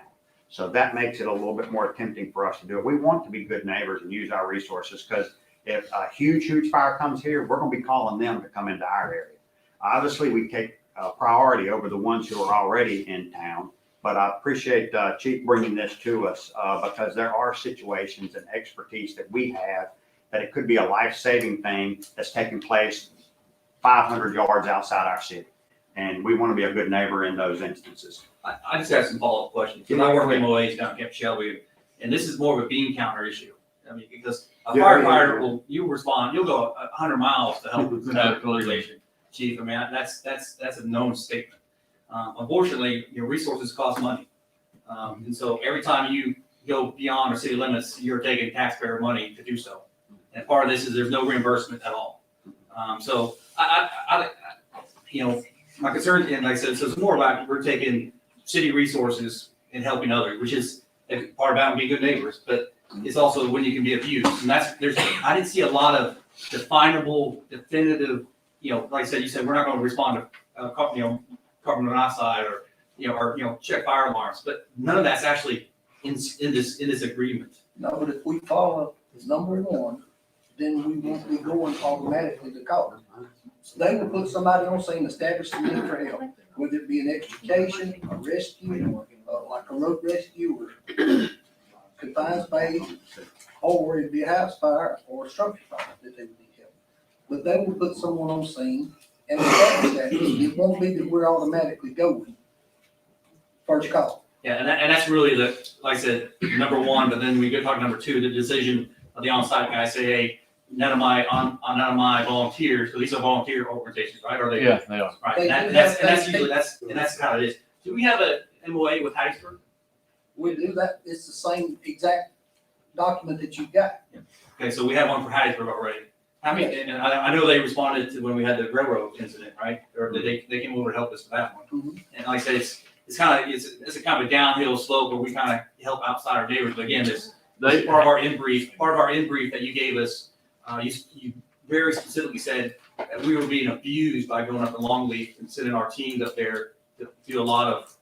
So that makes it a little bit more tempting for us to do it. We want to be good neighbors and use our resources, because if a huge fire comes here, we're going to be calling them to come into our area. Obviously, we take priority over the ones who are already in town, but I appreciate Chief bringing this to us because there are situations and expertise that we have that it could be a life-saving thing that's taking place 500 yards outside our city. And we want to be a good neighbor in those instances. I just have some follow-up questions. Because I work in MOAs down at Camp Shelby, and this is more of a bean counter issue. I mean, because a firefighter will, you'll go 100 miles to help with that organization. Chief, I mean, that's a known statement. Unfortunately, your resources cost money. And so every time you go beyond our city limits, you're taking taxpayer money to do so. And part of this is there's no reimbursement at all. So I my concern, and like I said, so it's more about we're taking city resources and helping others, which is a part about being good neighbors, but it's also when you can be abused. And I didn't see a lot of definable, definitive, like I said, you said, we're not going to respond to, carbon monoxide or check fire alarms, but none of that's actually in this agreement. No, but if we follow number 1, then we won't be going automatically to call. So they will put somebody on scene, establish the need for help, whether it be an extrication, a rescue, like a road rescue, or confined space, or it'd be a house fire or a structure fire that they would need help. But they will put someone on scene and establish that. It won't be that we're automatically going first call. Yeah, and that's really the, like I said, number one, but then we go talk number two, the decision of the on-site guy, say, hey, none of my volunteers, so these are volunteer organizations, right? Or they? Yeah, they are. Right, They and do that's have- usually, that's how it is. Do we have a MOA with Hattiesburg? We do that, it's the same exact document that you got. Okay, so we have one for Hattiesburg already. How many, and I know they responded to when we had the railroad incident, right? Or they came over to help us with that one. Mhm. And like I said, it's a kind of a downhill slope where we kind of help outside our neighbors, but again, this part of our in brief that you gave us, you very specifically said that we were being abused by going up to Longleaf and sending our teams up there to do a lot of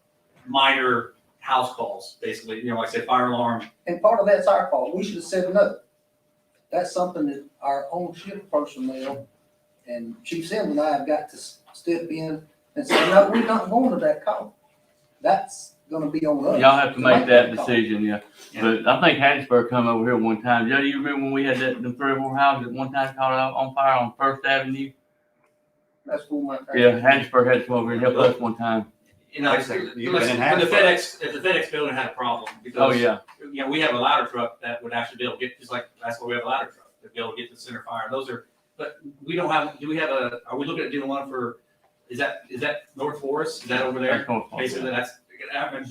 minor house calls, basically, like I said, fire alarm. And part of that's our fault, we should have said no. That's something that our own shift personnel and Chief Sims and I have got to step in and say, no, we're not going to that call. That's gonna be on us. Y'all have to make that call. decision, yeah. But I think Hattiesburg come over here one time. Joe, you remember when we had them 3 or 4 houses at one time caught on fire on First Avenue? That's for my. Yeah, Hattiesburg had to come over and help us one time. If You've been in the Hattiesburg. FedEx building had a problem, Oh, because, yeah. we have a ladder truck that would actually be able to get, just like, that's why we have a ladder truck, to be able to get to center fire. Those are, but we don't have, are we looking at doing one for, is that North Forest? Is that over there? That's North Forest, Basically,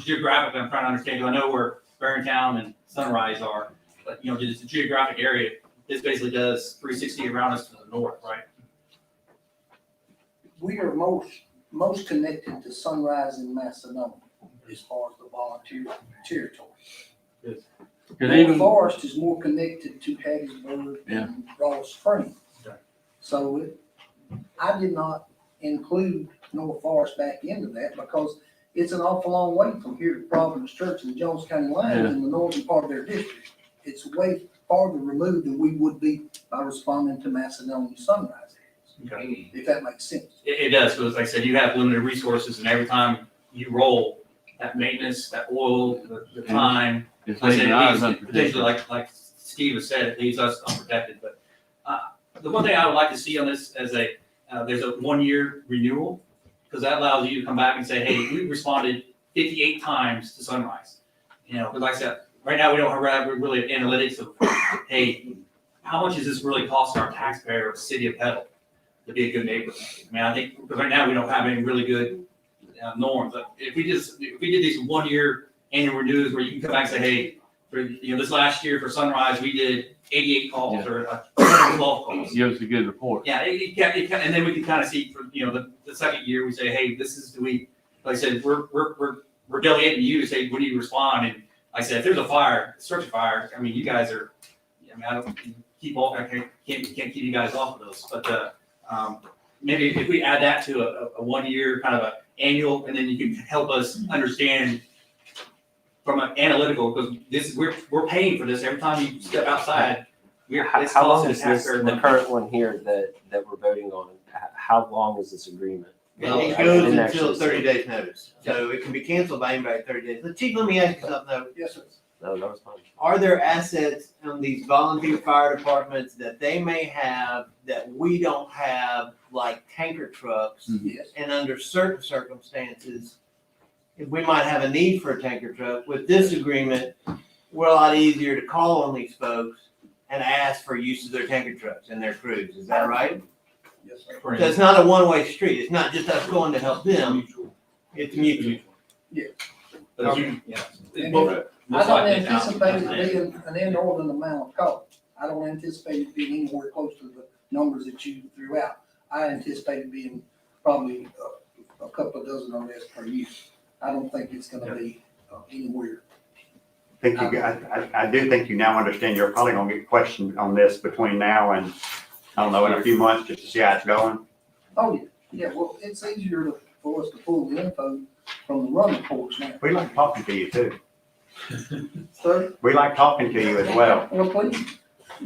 geographically, I'm trying to understand, because I know where Barringtown and Sunrise are, but, just the geographic area, this basically does 360 around us to the north, right? We are most connected to Sunrise in Macedonia as far as the volunteer territory. Cause North even, Forest is more connected to Hattiesburg Yeah. and Ross Springs. Okay. So I did not include North Forest back into that because it's an awful long way from here to Providence Church and the Jones County line Yeah. in the northern part of their district. It's way farther removed than we would be by responding to Macedonia Sunrise areas, if that makes sense. It does, because like I said, you have limited resources, and every time you roll, that maintenance, that oil, the time, it's like I said, leaving it ours leaves, unprotected. potentially, like Steve has said, it leaves us unprotected, but, the one thing I would like to see on this as there's a 1-year renewal, because that allows you to come back and say, hey, we responded 58 times to Sunrise. Because like I said, right now, we don't have really analytics of, hey, how much is this really costing our taxpayer of the city of Petal to be a good neighbor? I mean, I think, because right now, we don't have any really good norms. If we did these 1-year annual renews where you can come back and say, hey, for, this last year for Sunrise, we did 88 calls or 12 calls. Give us a good report. Yeah, and then we can kind of see for, the second year, we say, hey, like I said, we're delegating to you to say, when do you respond? And like I said, if there's a fire, structure fire, I mean, you guys are, I can't keep you guys off of those, but, maybe if we add that to a 1-year kind of a annual, and then you can help us understand from an analytical, because we're paying for this every time you step outside. How long is this, the current one here that we're voting on, how long is this agreement? It goes until 30 days notice, so it can be canceled by anybody 30 days. But Chief, let me ask you something though. Yes, sir. No, that was fine. Are there assets on these volunteer fire departments that they may have that we don't have, like tanker trucks? Yes. And under certain circumstances, if we might have a need for a tanker truck, with this agreement, we're a lot easier to call on these folks and ask for use of their tanker trucks and their crews. Is that right? Yes, sir. So it's not a one-way street. It's not just us going to help them. It's mutual. Yeah. But And both- I don't anticipate it being an inordinate amount of cost. I don't anticipate it being anywhere close to the numbers that you threw out. I anticipate it being probably a couple of dozen or less per year. I don't think it's gonna be anywhere. I do think you now understand you're probably gonna get questioned on this between now and, I don't know, in a few months, just to see how it's going. Oh, yeah, yeah, well, it's easier for us to pull the info from the run reports now. We like talking to you too. Sir? We like talking to you as well. Well, please.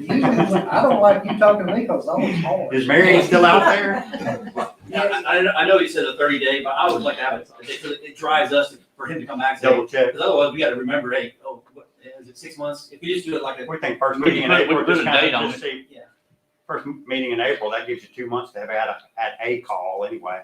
I don't like you talking to me because I was hard. Is Marion still out there? Yeah, I know you said a 30-day, but I would like to have it, it drives us for him to come back and say, Double check. because otherwise we gotta remember, hey, it 6 months? If we just do it like a. We think first We meeting in can put- April, we can put just a kind date of on just it. see. Yeah. First meeting in April, that gives you 2 months to have had a call anyway.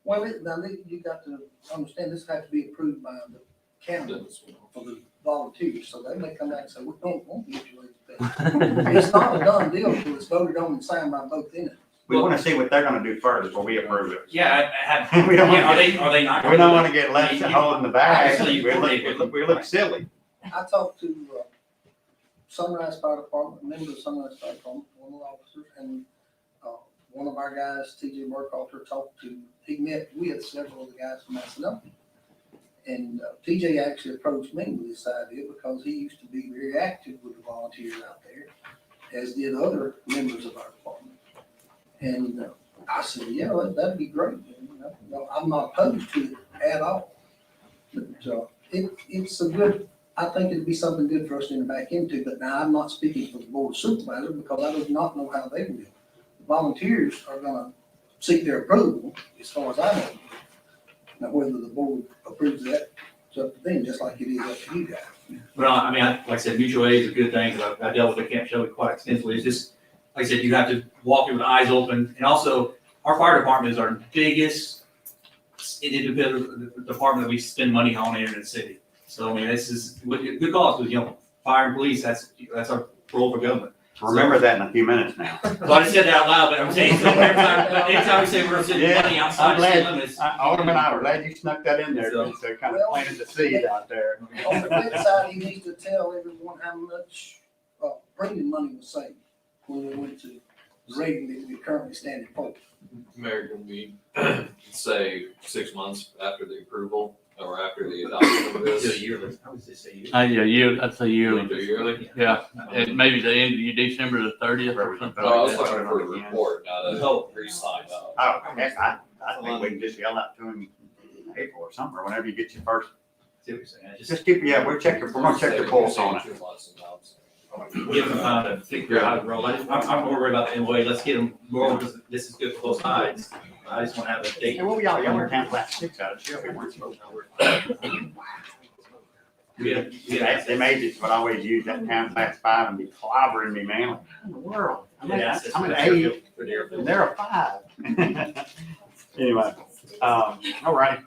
Well, you got to understand, this has to be approved by the county for the volunteers, so they may come back and say, we don't want mutual aid pay. It's not a done deal until it's voted on and signed by both entities. We want to see what they're going to do first before we approve it. Yeah, I have. We don't Yeah, want are to they not? We don't want to get left holding the bag. Obviously, We look silly. I talked to Sunrise Fire Department, a member of Sunrise Fire Department, one of the officers, and one of our guys, TJ Burkhalter, he met with several of the guys from Macedonia. And TJ actually approached me with this idea because he used to be very active with the volunteers out there, as did other members of our department. And I said, yeah, that'd be great. And, I'm not opposed to it at all. But it's a good, I think it'd be something good for us to enter back into. But now I'm not speaking for the board of supervisors because I do not know how they will. The volunteers are gonna seek their approval, as far as I know. Now, whether the board approves that, it's up to them, just like it is up to you guys. Well, I mean, like I said, mutual aid is a good thing, because I dealt with the Camp Shelby quite extensively. It's just, like I said, you have to walk in with eyes open. And also, our fire department is our biggest independent department that we spend money on here in the city. So, I mean, this is good cause, because, fire and police, that's our role for government. Remember that in a few minutes now. Well, I just said that out loud, but I'm saying, so anytime we say we're spending money outside I'm the city glad, limits. Alderman, I'm glad you snuck that in there, So- so kind of planted the seed out there. On the flip side, he needs to tell everyone how much premium money was saved when we went to the rating that we currently stand for. Mayor, can we say 6 months after the approval or after the adoption of this? Do it yearly. I would just say yearly. Yeah, I'd say yearly. Do yearly? Yeah, and maybe the end of December the 30th or something. No, I was like that. looking for a report, not a re-sign up. Oh, heck, I think we can just yell out to him in April or something, or whenever you get your first. See what you're saying. Just keep, yeah, we're gonna check your pulse on it. Give them time to figure out how to roll. I'm more worried about the MOA. Let's get them rolling, because this is good for both sides. I just want to have a date. Hey, what were y'all yelling Town Flat Six out of Shelby, weren't you? Them agents would always use that Town Flat Five and be clobbering me, man. Like, what in the world? I'm an eight, and they're a five. Anyway, all right,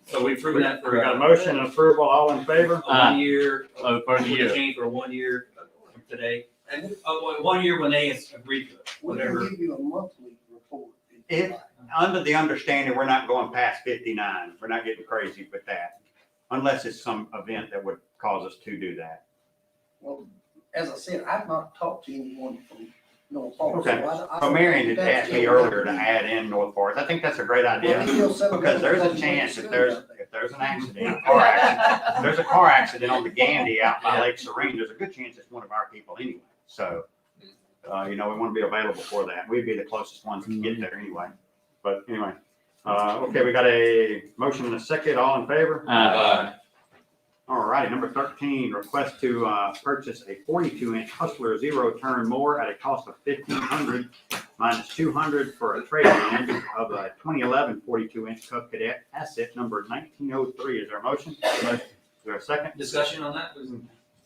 So we approved that for. we got a motion and approval, all in favor? A 1 year. Oh, for the We year. change for 1 year from today. And 1 year when they agreed to it, We can whatever. give you a monthly report. If, under the understanding, we're not going past 59, we're not getting crazy with that, unless it's some event that would cause us to do that. Well, as I said, I've not talked to anyone from North Park. Okay. So Marion had asked me earlier to add in North Forest. I think that's a great idea, because there's a chance if there's an accident, a car accident, if there's a car accident on the Gandy out by Lake Serene, there's a good chance it's one of our people anyway. So, we want to be available for that. We'd be the closest ones to get there anyway. But anyway, okay, we got a motion and a second. All in favor? All righty, number 13, request to purchase a 42-inch Hustler zero-turn mower at a cost of $1,500 minus $200 for a trade-in of a 2011 42-inch Cub Cadet asset number 1903. Is there a motion? Is there a second? Discussion on that?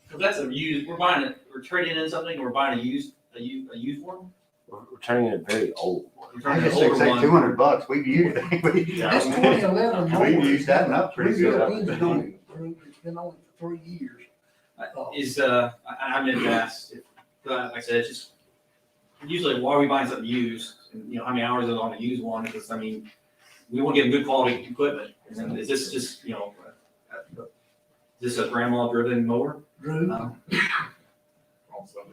Because that's a used, we're trading in something, and we're buying a used one? We're turning in a very old one. We're I turning an just older say one. $200. We've used That's 2011. We've used that one up pretty good. It's been on it for 3 years. I'm in fast. Like I said, it's just, usually why are we buying something used? And, how many hours is it on a used one? Because, we want to get good quality equipment. And is this just, is this a grandma driven mower? Drew,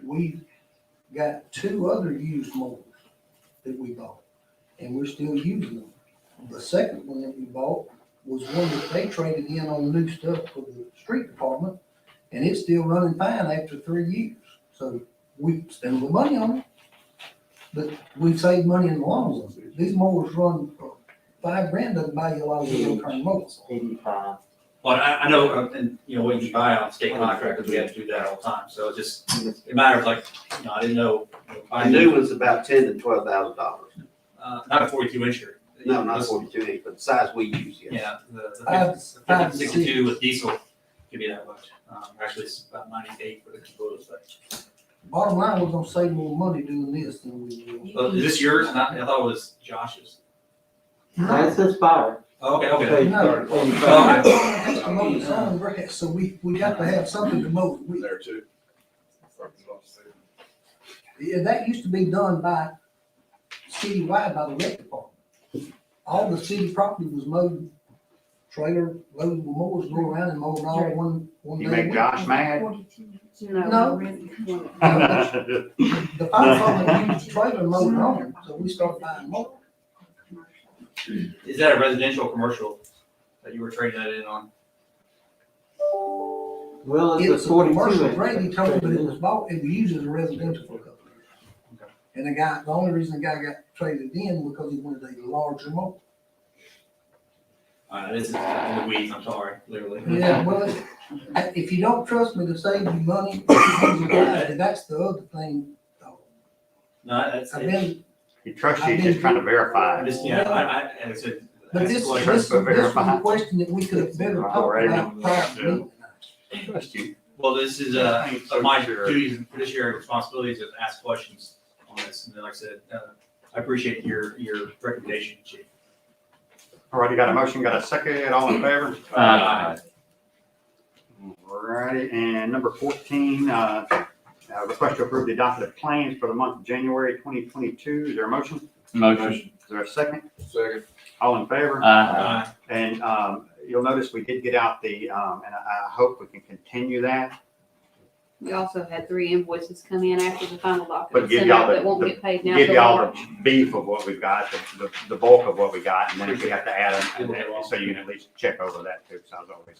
we got 2 other used mowers that we bought, and we're still using them. The second one that we bought was one that they traded in on new stuff for the street department, and it's still running fine after 3 years. So we spent a little money on it, but we've saved money in the long run. These mowers run for $5,000, doesn't buy you a lot of little turn mowers. 85. Well, I know, and, when you buy on state contractors, we have to do that all the time. So it just, it matters, like, I didn't know. The new one's about $10,000 to $12,000. Not a 42-incher. No, not 42 inch, but the size we use, yes. Yeah, the 62 with diesel could be that much. Actually, it's about 98 for the Kubota, but. Bottom line, we're gonna save more money doing this than we will. Is this yours? I thought it was Josh's. That's Inspire. Oh, okay. No. That's to mow its own grass, so we got to have something to mow it with. There too. Yeah, that used to be done by citywide by the rec department. All the city property was mowed, trailer loaded with mowers, go around and mow it all one day. You make Josh mad? No. The fire department used trailer mowed it on, so we started buying more. Is that a residential or commercial that you were trading that in on? Well, It it's was a a 42 commercial inch. grade, he told me, but it was bought, it was used as a residential for a couple of years. And the only reason the guy got traded in because he wanted a larger mower. This is in the weeds, I'm sorry, literally. Yeah, well, if you don't trust me to save you money, that's the other thing. No, that's. I've been, He trusts you, he's just trying to verify. I'm just, yeah, I said. but this was a question that we could have better talked about prior to meeting. Trust you. Well, this is, my duties and fiduciary responsibilities is to ask questions on this, and then, like I said, I appreciate your recommendation, Chief. All right, you got a motion, got a second, all in favor? Aye. All righty, and number 14, request to approve the adopted claims for the month of January 2022. Is there a motion? Motion. Is there a second? Second. All in favor? Aye. And you'll notice we did get out the, and I hope we can continue that. We also had 3 invoices come in after the final But document give sent y'all out that won't the, get paid now. give till y'all March. the beef of what we've got, the bulk of what we got, and then if we have to add them, so you can at least check over that too, because I was always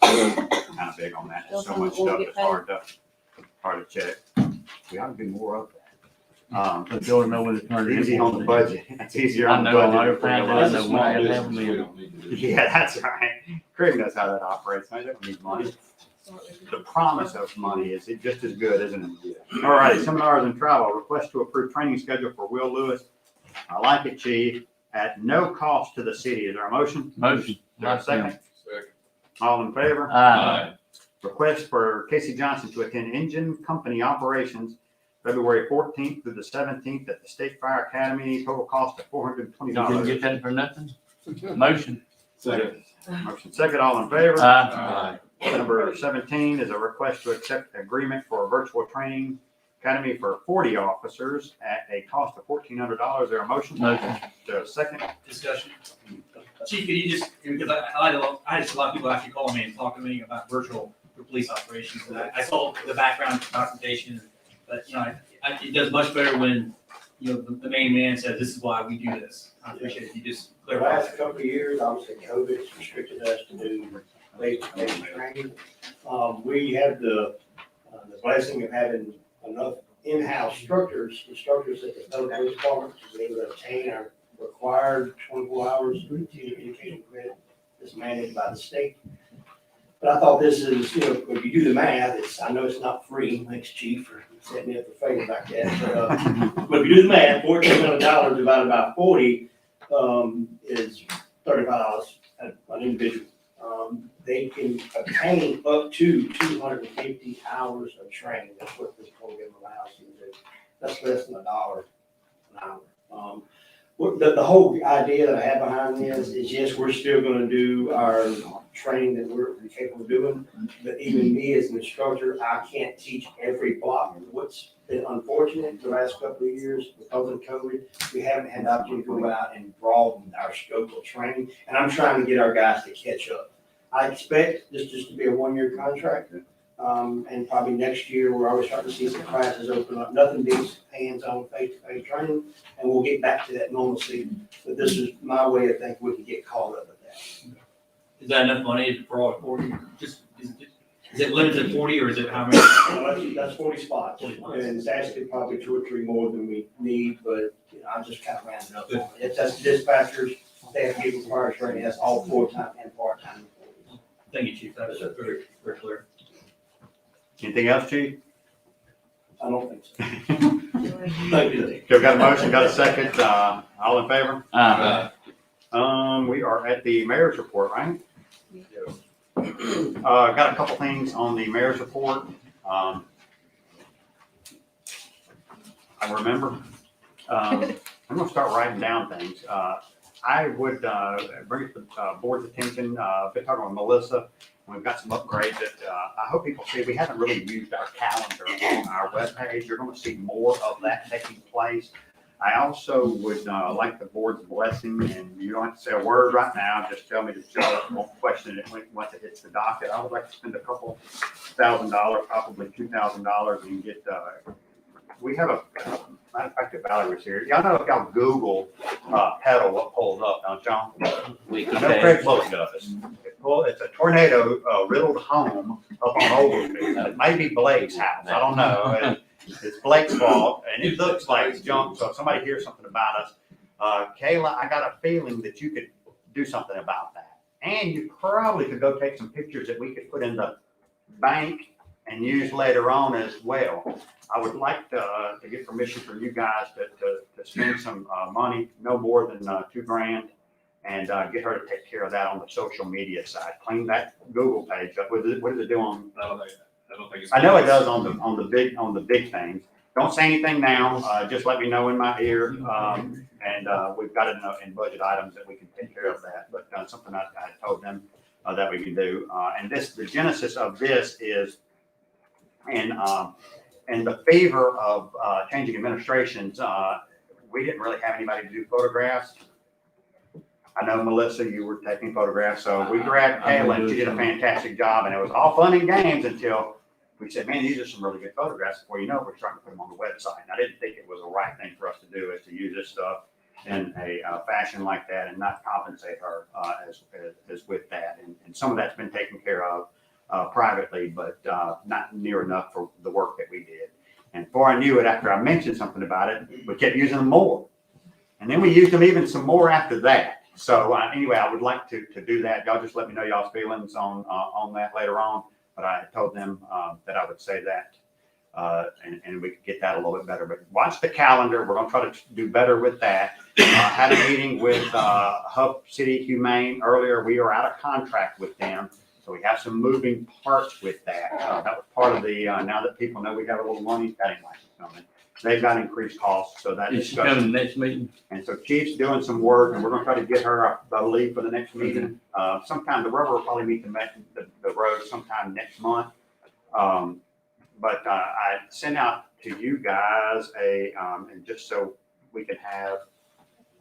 kind of big on that. There's so much stuff that's hard to check. We ought to do more of that. But you'll know when it's turned in. Easy on the budget. It's easier I on the know, budget. I if we found go out on that the when I small had business. them in. Yeah, that's right. Craig knows how that operates. I don't need money. The promise of money is just as good, isn't it? All righty, seminars and travel, request to approve training schedule for Will Lewis. I like it, Chief, at no cost to the city. Is there a motion? Motion. Is there a second? Second. All in favor? Aye. Request for Casey Johnson to attend engine company operations February 14th through the 17th at the State Fire Academy, total cost of You didn't get $420. that for nothing? Motion. Second. Motion second, all in favor? Aye. Number 17 is a request to accept agreement for a virtual training academy for 40 officers at a cost of $1,400. Is there a motion? Motion. Is there a second? Discussion. Chief, could you just, because I just a lot of people actually call me and talk to me about virtual for police operations, and I saw the background documentation, but, it does much better when, the main man says, this is why we do this. I appreciate it, you just The clarify. last couple of years, obviously COVID has restricted us to do face-to-face training. We have the blessing of having enough in-house instructors at the Federal Police Department to be able to obtain our required 24 hours of education credit that's managed by the state. But I thought this is, if you do the math, I know it's not free, thanks Chief for setting me up for favor like that. But if you do the math, $1,400 divided by 40 is $35 an individual. They can obtain up to 250 hours of training. That's what this program allows you to do. That's less than $1 an hour. The whole idea that I have behind this is, yes, we're still going to do our training that we're capable of doing, but even me as an instructor, I can't teach every block. What's been unfortunate the last couple of years because of COVID, we haven't had the opportunity to go out and broaden our scope of training, and I'm trying to get our guys to catch up. I expect this just to be a one-year contract, and probably next year, we're always starting to see some classes open up. Nothing beats hands-on face-to-face training, and we'll get back to that normalcy. But this is my way of thinking we can get caught up with that. Is that enough money for all 40? Just, is it limited to 40 or is it how many? That's 40 spots, and it's actually probably 2 or 3 more than we need, but I'm just kind of rounding up. That's dispatchers, they have people fire training, that's all full-time and part-time. Thank you, Chief. That was very, very clear. Anything else, Chief? I don't think so. Thank you. Okay, got a motion, got a second, all in favor? Aye. We are at the mayor's report, right? Got a couple things on the mayor's report. I remember, I'm gonna start writing down things. I would bring it to the board's attention, been talking with Melissa, and we've got some upgrades that I hope people see. We haven't really used our calendar on our webpage. You're gonna see more of that taking place. I also would like the board's blessing, and you don't have to say a word right now, just tell me that y'all won't question it once it hits the docket. I would like to spend a couple $1,000, probably $2,000, and get, we have a, matter of fact, if Valerie was here, y'all know if y'all Google pedal, what pulls up, don't y'all? I know Craig Bullock does. It's a tornado riddled home up on Oglesby. It may be Blake's house, I don't know. And it's Blake's fault, and it looks like junk, so if somebody hears something about us, Kayla, I got a feeling that you could do something about that. And you probably could go take some pictures that we could put in the bank and use later on as well. I would like to get permission from you guys to spend some money, no more than $2,000, and get her to take care of that on the social media side. Clean that Google page up. What does it do on? I don't think it's. I know it does on the big things. Don't say anything now. Just let me know in my ear. And we've got it in budget items that we can take care of that. But something I told them that we can do. And the genesis of this is in the favor of changing administrations. We didn't really have anybody to do photographs. I know, Melissa, you were taking photographs, so we grabbed Kayla, and she did a fantastic job, and it was all fun and games until we said, man, these are some really good photographs. Before you know it, we're starting to put them on the website. And I didn't think it was the right thing for us to do, is to use this stuff in a fashion like that and not compensate her as with that. And some of that's been taken care of privately, but not near enough for the work that we did. And before I knew it, after I mentioned something about it, we kept using them more. And then we used them even some more after that. So anyway, I would like to do that. Y'all just let me know y'all's feelings on that later on. But I told them that I would say that, and we could get that a little bit better. But watch the calendar. We're gonna try to do better with that. Had a meeting with Hub City Humane earlier. We are out of contract with them, so we have some moving parts with that. That was part of the, now that people know we have a little money, that ain't like coming. They've got increased costs, so that Is she coming discussion. next meeting? And so Chief's doing some work, and we're gonna try to get her, I believe, for the next meeting. Sometime, the rubber will probably meet the road sometime next month. But I sent out to you guys and just so we can have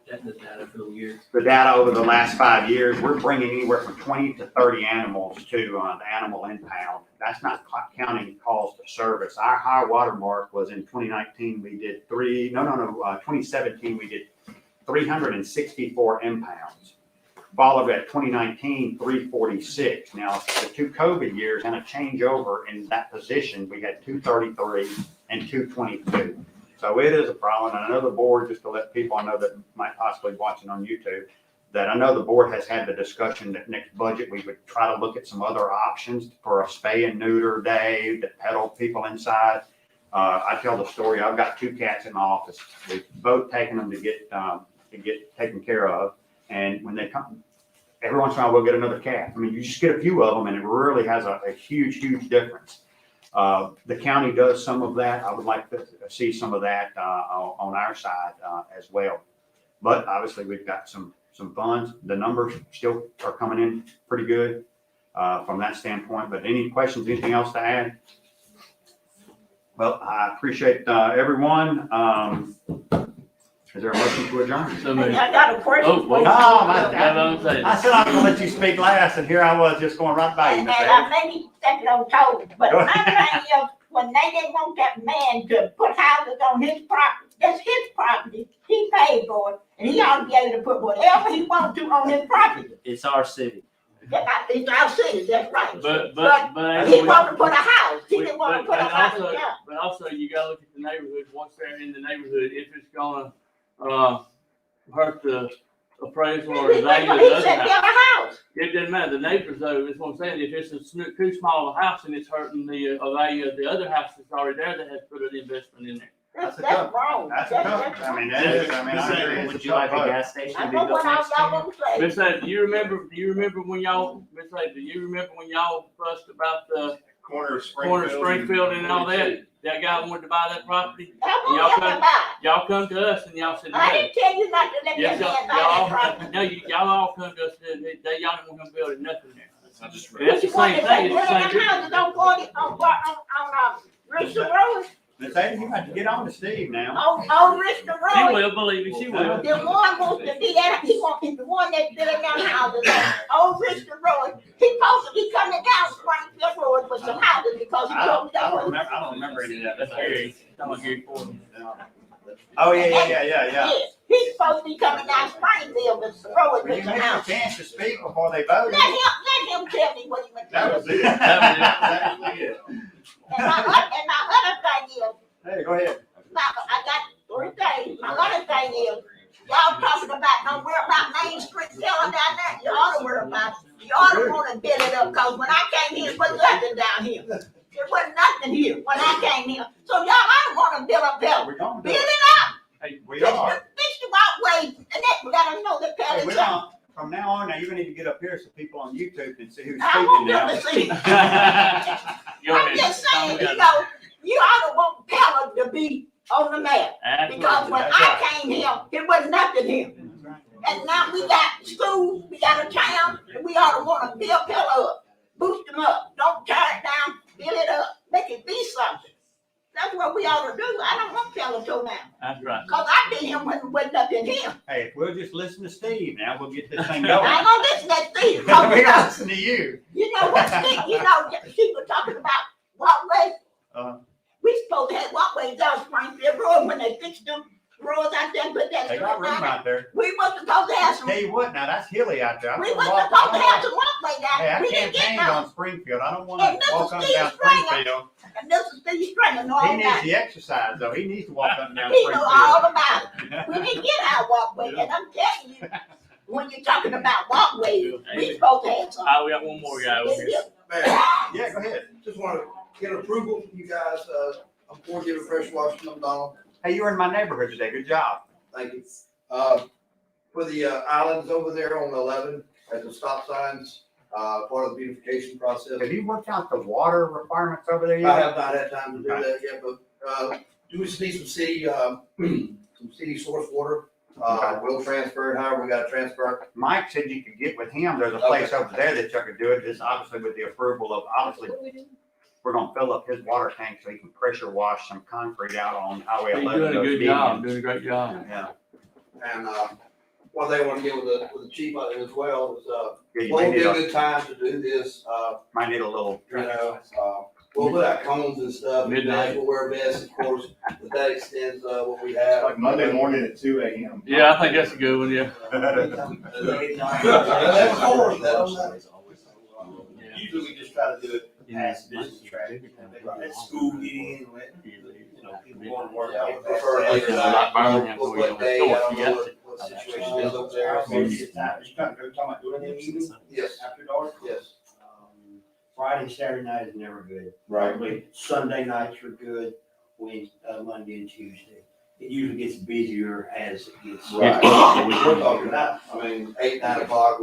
The data for the year. the data over the last 5 years, we're bringing anywhere from 20 to 30 animals to the animal impound. That's not counting calls to service. Our high water mark was in 2019, we did 2017, we did 364 impounds. Followed at 2019, 346. Now, the two COVID years and a changeover in that position, we had 233 and 222. So it is a problem. And I know the board, just to let people I know that might possibly be watching on YouTube, that I know the board has had the discussion that next budget, we would try to look at some other options for a spay and neuter day to pedal people inside. I tell the story, I've got 2 cats in my office. We've both taken them to get taken care of. And when they come, every once in a while we'll get another cat. I mean, you just get a few of them and it really has a huge, huge difference. The county does some of that. I would like to see some of that on our side as well. But obviously we've got some funds. The numbers still are coming in pretty good from that standpoint. But any questions, anything else to add? Well, I appreciate everyone. Is there a motion to adjourn? I got a question. Oh, well, I said I was gonna let you speak last, and here I was just going right by you. And Miss I Evans. may be stepping on toes, but my thing is, when they didn't want that man to put houses on his property, that's his property, he paid for it, and he ought to be able to put whatever he wants to on his property. It's our city. It's our city, that's right. But He wanted to put a house, he didn't want to put a house. But also you gotta look at the neighborhood, what's there in the neighborhood, if it's gonna, hurt the appraisal or the value of the He other said, build house. a house. It doesn't matter, the neighbors though, is what I'm saying, if it's too small of a house and it's hurting the value of the other house that's already there that has put an investment in there. That's a That's tough, wrong. that's a tough, I mean, that is, I mean, I agree. Would you like a gas station I to be know built what next y'all to you? gonna say. Miss A, do you remember when y'all, Miss A, do you remember when y'all fussed about the Corner of corner of Springfield and all that? That guy wanted to buy that property? I Y'all won't come- ever buy. Y'all come to us and y'all said, I no. didn't tell you not to let Yes, that man buy that property. y'all, no, y'all all come to us and y'all don't want him building nothing there. I just And that's the You want same to thing, take it's the one of same. them houses on 40, on Richard Road, Miss Ada, you have to get on to Steve now. on Richard She Road. will, believe me, she will. The one wants to be that, he wants to be the one that's building them houses on Richard Road. He supposed to be coming down Springfield Road with some houses because he told me that was. I don't remember any of that. That's Gary, I'm a Gary Ford. Oh, yeah. He's supposed to be coming down Springfield with the road Well, with you some had a houses. chance to speak before they voted. Let him tell me what he went to That do. was it. That was it. And my other thing is, Hey, go ahead. I got 3 things. My other thing is, y'all talking about, don't worry about Main Street selling down there. You ought to worry about it. You ought to want to build it up, cause when I came here, it wasn't nothing down here. There wasn't nothing here when I came here. So y'all ought to want to build up there. We're going to do Build it. it up. Hey, we are. Fix the walkways, and that, let us know the Hey, pellets we're up. on, from now on, now you're gonna need to get up here so people on YouTube can see who's I want speaking now. them to see. Go I'm ahead. just saying, you ought to want Pella to be on the map. Because when That's I right. came here, it wasn't nothing here. And now we got schools, we got a town, and we ought to want to build Pella up, boost them up. Don't tear it down, build it up, make it be something. That's what we ought to do. I don't want Pella to now. That's right. Cause I've been here when wasn't nothing here. Hey, if we'll just listen to Steve now, we'll get this thing I going. ain't gonna listen to Steve. We gotta listen to you. You know what, Steve, she was talking about walkways. We supposed to have walkways down Springfield Road when they fixed them roads out there, but that's. They got room out there. We was supposed to have some, Tell you what, now that's hilly out there. I we don't was walk- supposed to I have don't some walkway down Hey, there. I We didn't get campaigned none. on Springfield. I don't wanna And this walk is up and Steve down Springer. Springfield. And this is Steve Springer, know He all needs about it. the exercise though. He needs to walk up and down He know all Springfield. about it. We didn't get our walkway, and I'm telling you, when you're talking about walkways, we supposed to have some. We got one more guy over here. Yeah, go ahead. Just want to get approval from you guys, I'm for giving fresh water from McDonald. Hey, you were in my neighborhood today. Good job. Thank you. For the islands over there on 11 at the stop signs, part of the beautification process. Have you worked out the water requirements over there I yet? have not had time to do that yet, but do we just need some city source water? We'll transfer it, however we gotta transfer it. Mike said you could get with him. There's a place over there that you could do it. Just obviously with the approval of, obviously, we're gonna fill up his water tank so he can pressure wash some concrete out on Highway He's 11. doing a those good job, medians. doing a great job. Yeah. And, what they want to get with the chief on it as well is, Yeah, you what may would be need a a, good time to do this, might need a little. you know, we'll put out cones and stuff. Midnight. We'll wear vests, of course, but that extends, what we have. Like Monday morning at 2 a.m. Yeah, I think that's a good one, yeah. Usually we just try to do it past business traffic, let school get in, let, people going to work. Yeah, I would prefer later Like night. Birmingham, We'll where we put day, I don't don't know know what situation is up there. You talking about doing it in the evening? Yes, After dark? yes. Friday and Saturday night is never good. Right. Probably Sunday nights are good, Wednesday, Monday and Tuesday. It usually gets busier as it gets. Right. We're talking about, I mean, 8, 9 o'clock,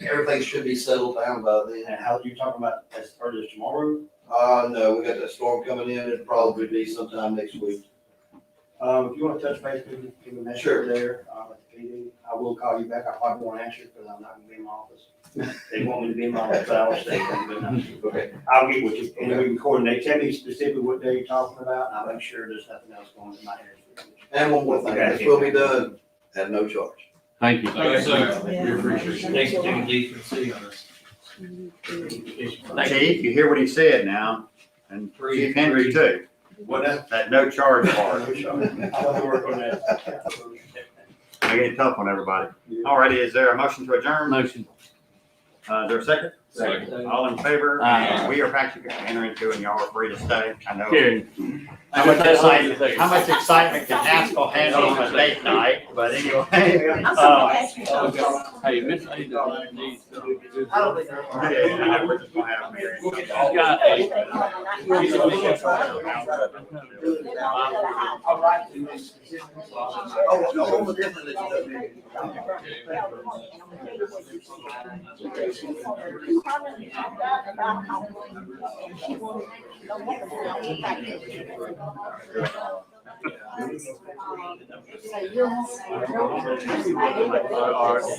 everything should be settled down by then. And how, you talking about as early as tomorrow? No, we got that storm coming in, it'll probably be sometime next week. If you wanna touch base with me, give me a message Sure. there, at the PD, I will call you back, I probably won't answer because I'm not gonna be in my office. They want me to be in my office, but I'll stay, but not. Okay. I'll get with you, and then we can coordinate, tell me specifically what day you're talking about, and I'll make sure there's nothing else going in my head. And one more thing, this will be done at no charge. Thank you. Thank you, sir. We appreciate it. Thanks for taking the lead for the city on this. Chief, you hear what he said now, and Chief Henry too. What now? That no charge part. I'll have to work on that. Making it tough on everybody. Alrighty, is there a motion to adjourn? Motion. Is there a second? Second. All in favor? Aye. And we are actually going to enter into, and y'all are free to stay. I know. Carried. How much excitement, how much excitement can Haskell handle on a date night? But anyway. Hey, Miss Ada needs to. I don't think they're. Yeah, we're just gonna have a meeting. She's got a. Oh, no, all the different that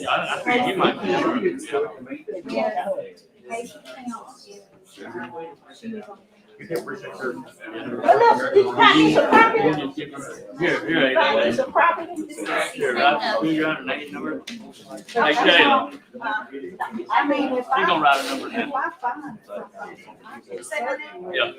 I think you might You can appreciate her. Well, look, did you find me some property? Here, Find me some property? Here, that's 208 number. Hey, Jayla, I mean, if you gonna write a number if down? I find something. Yeah.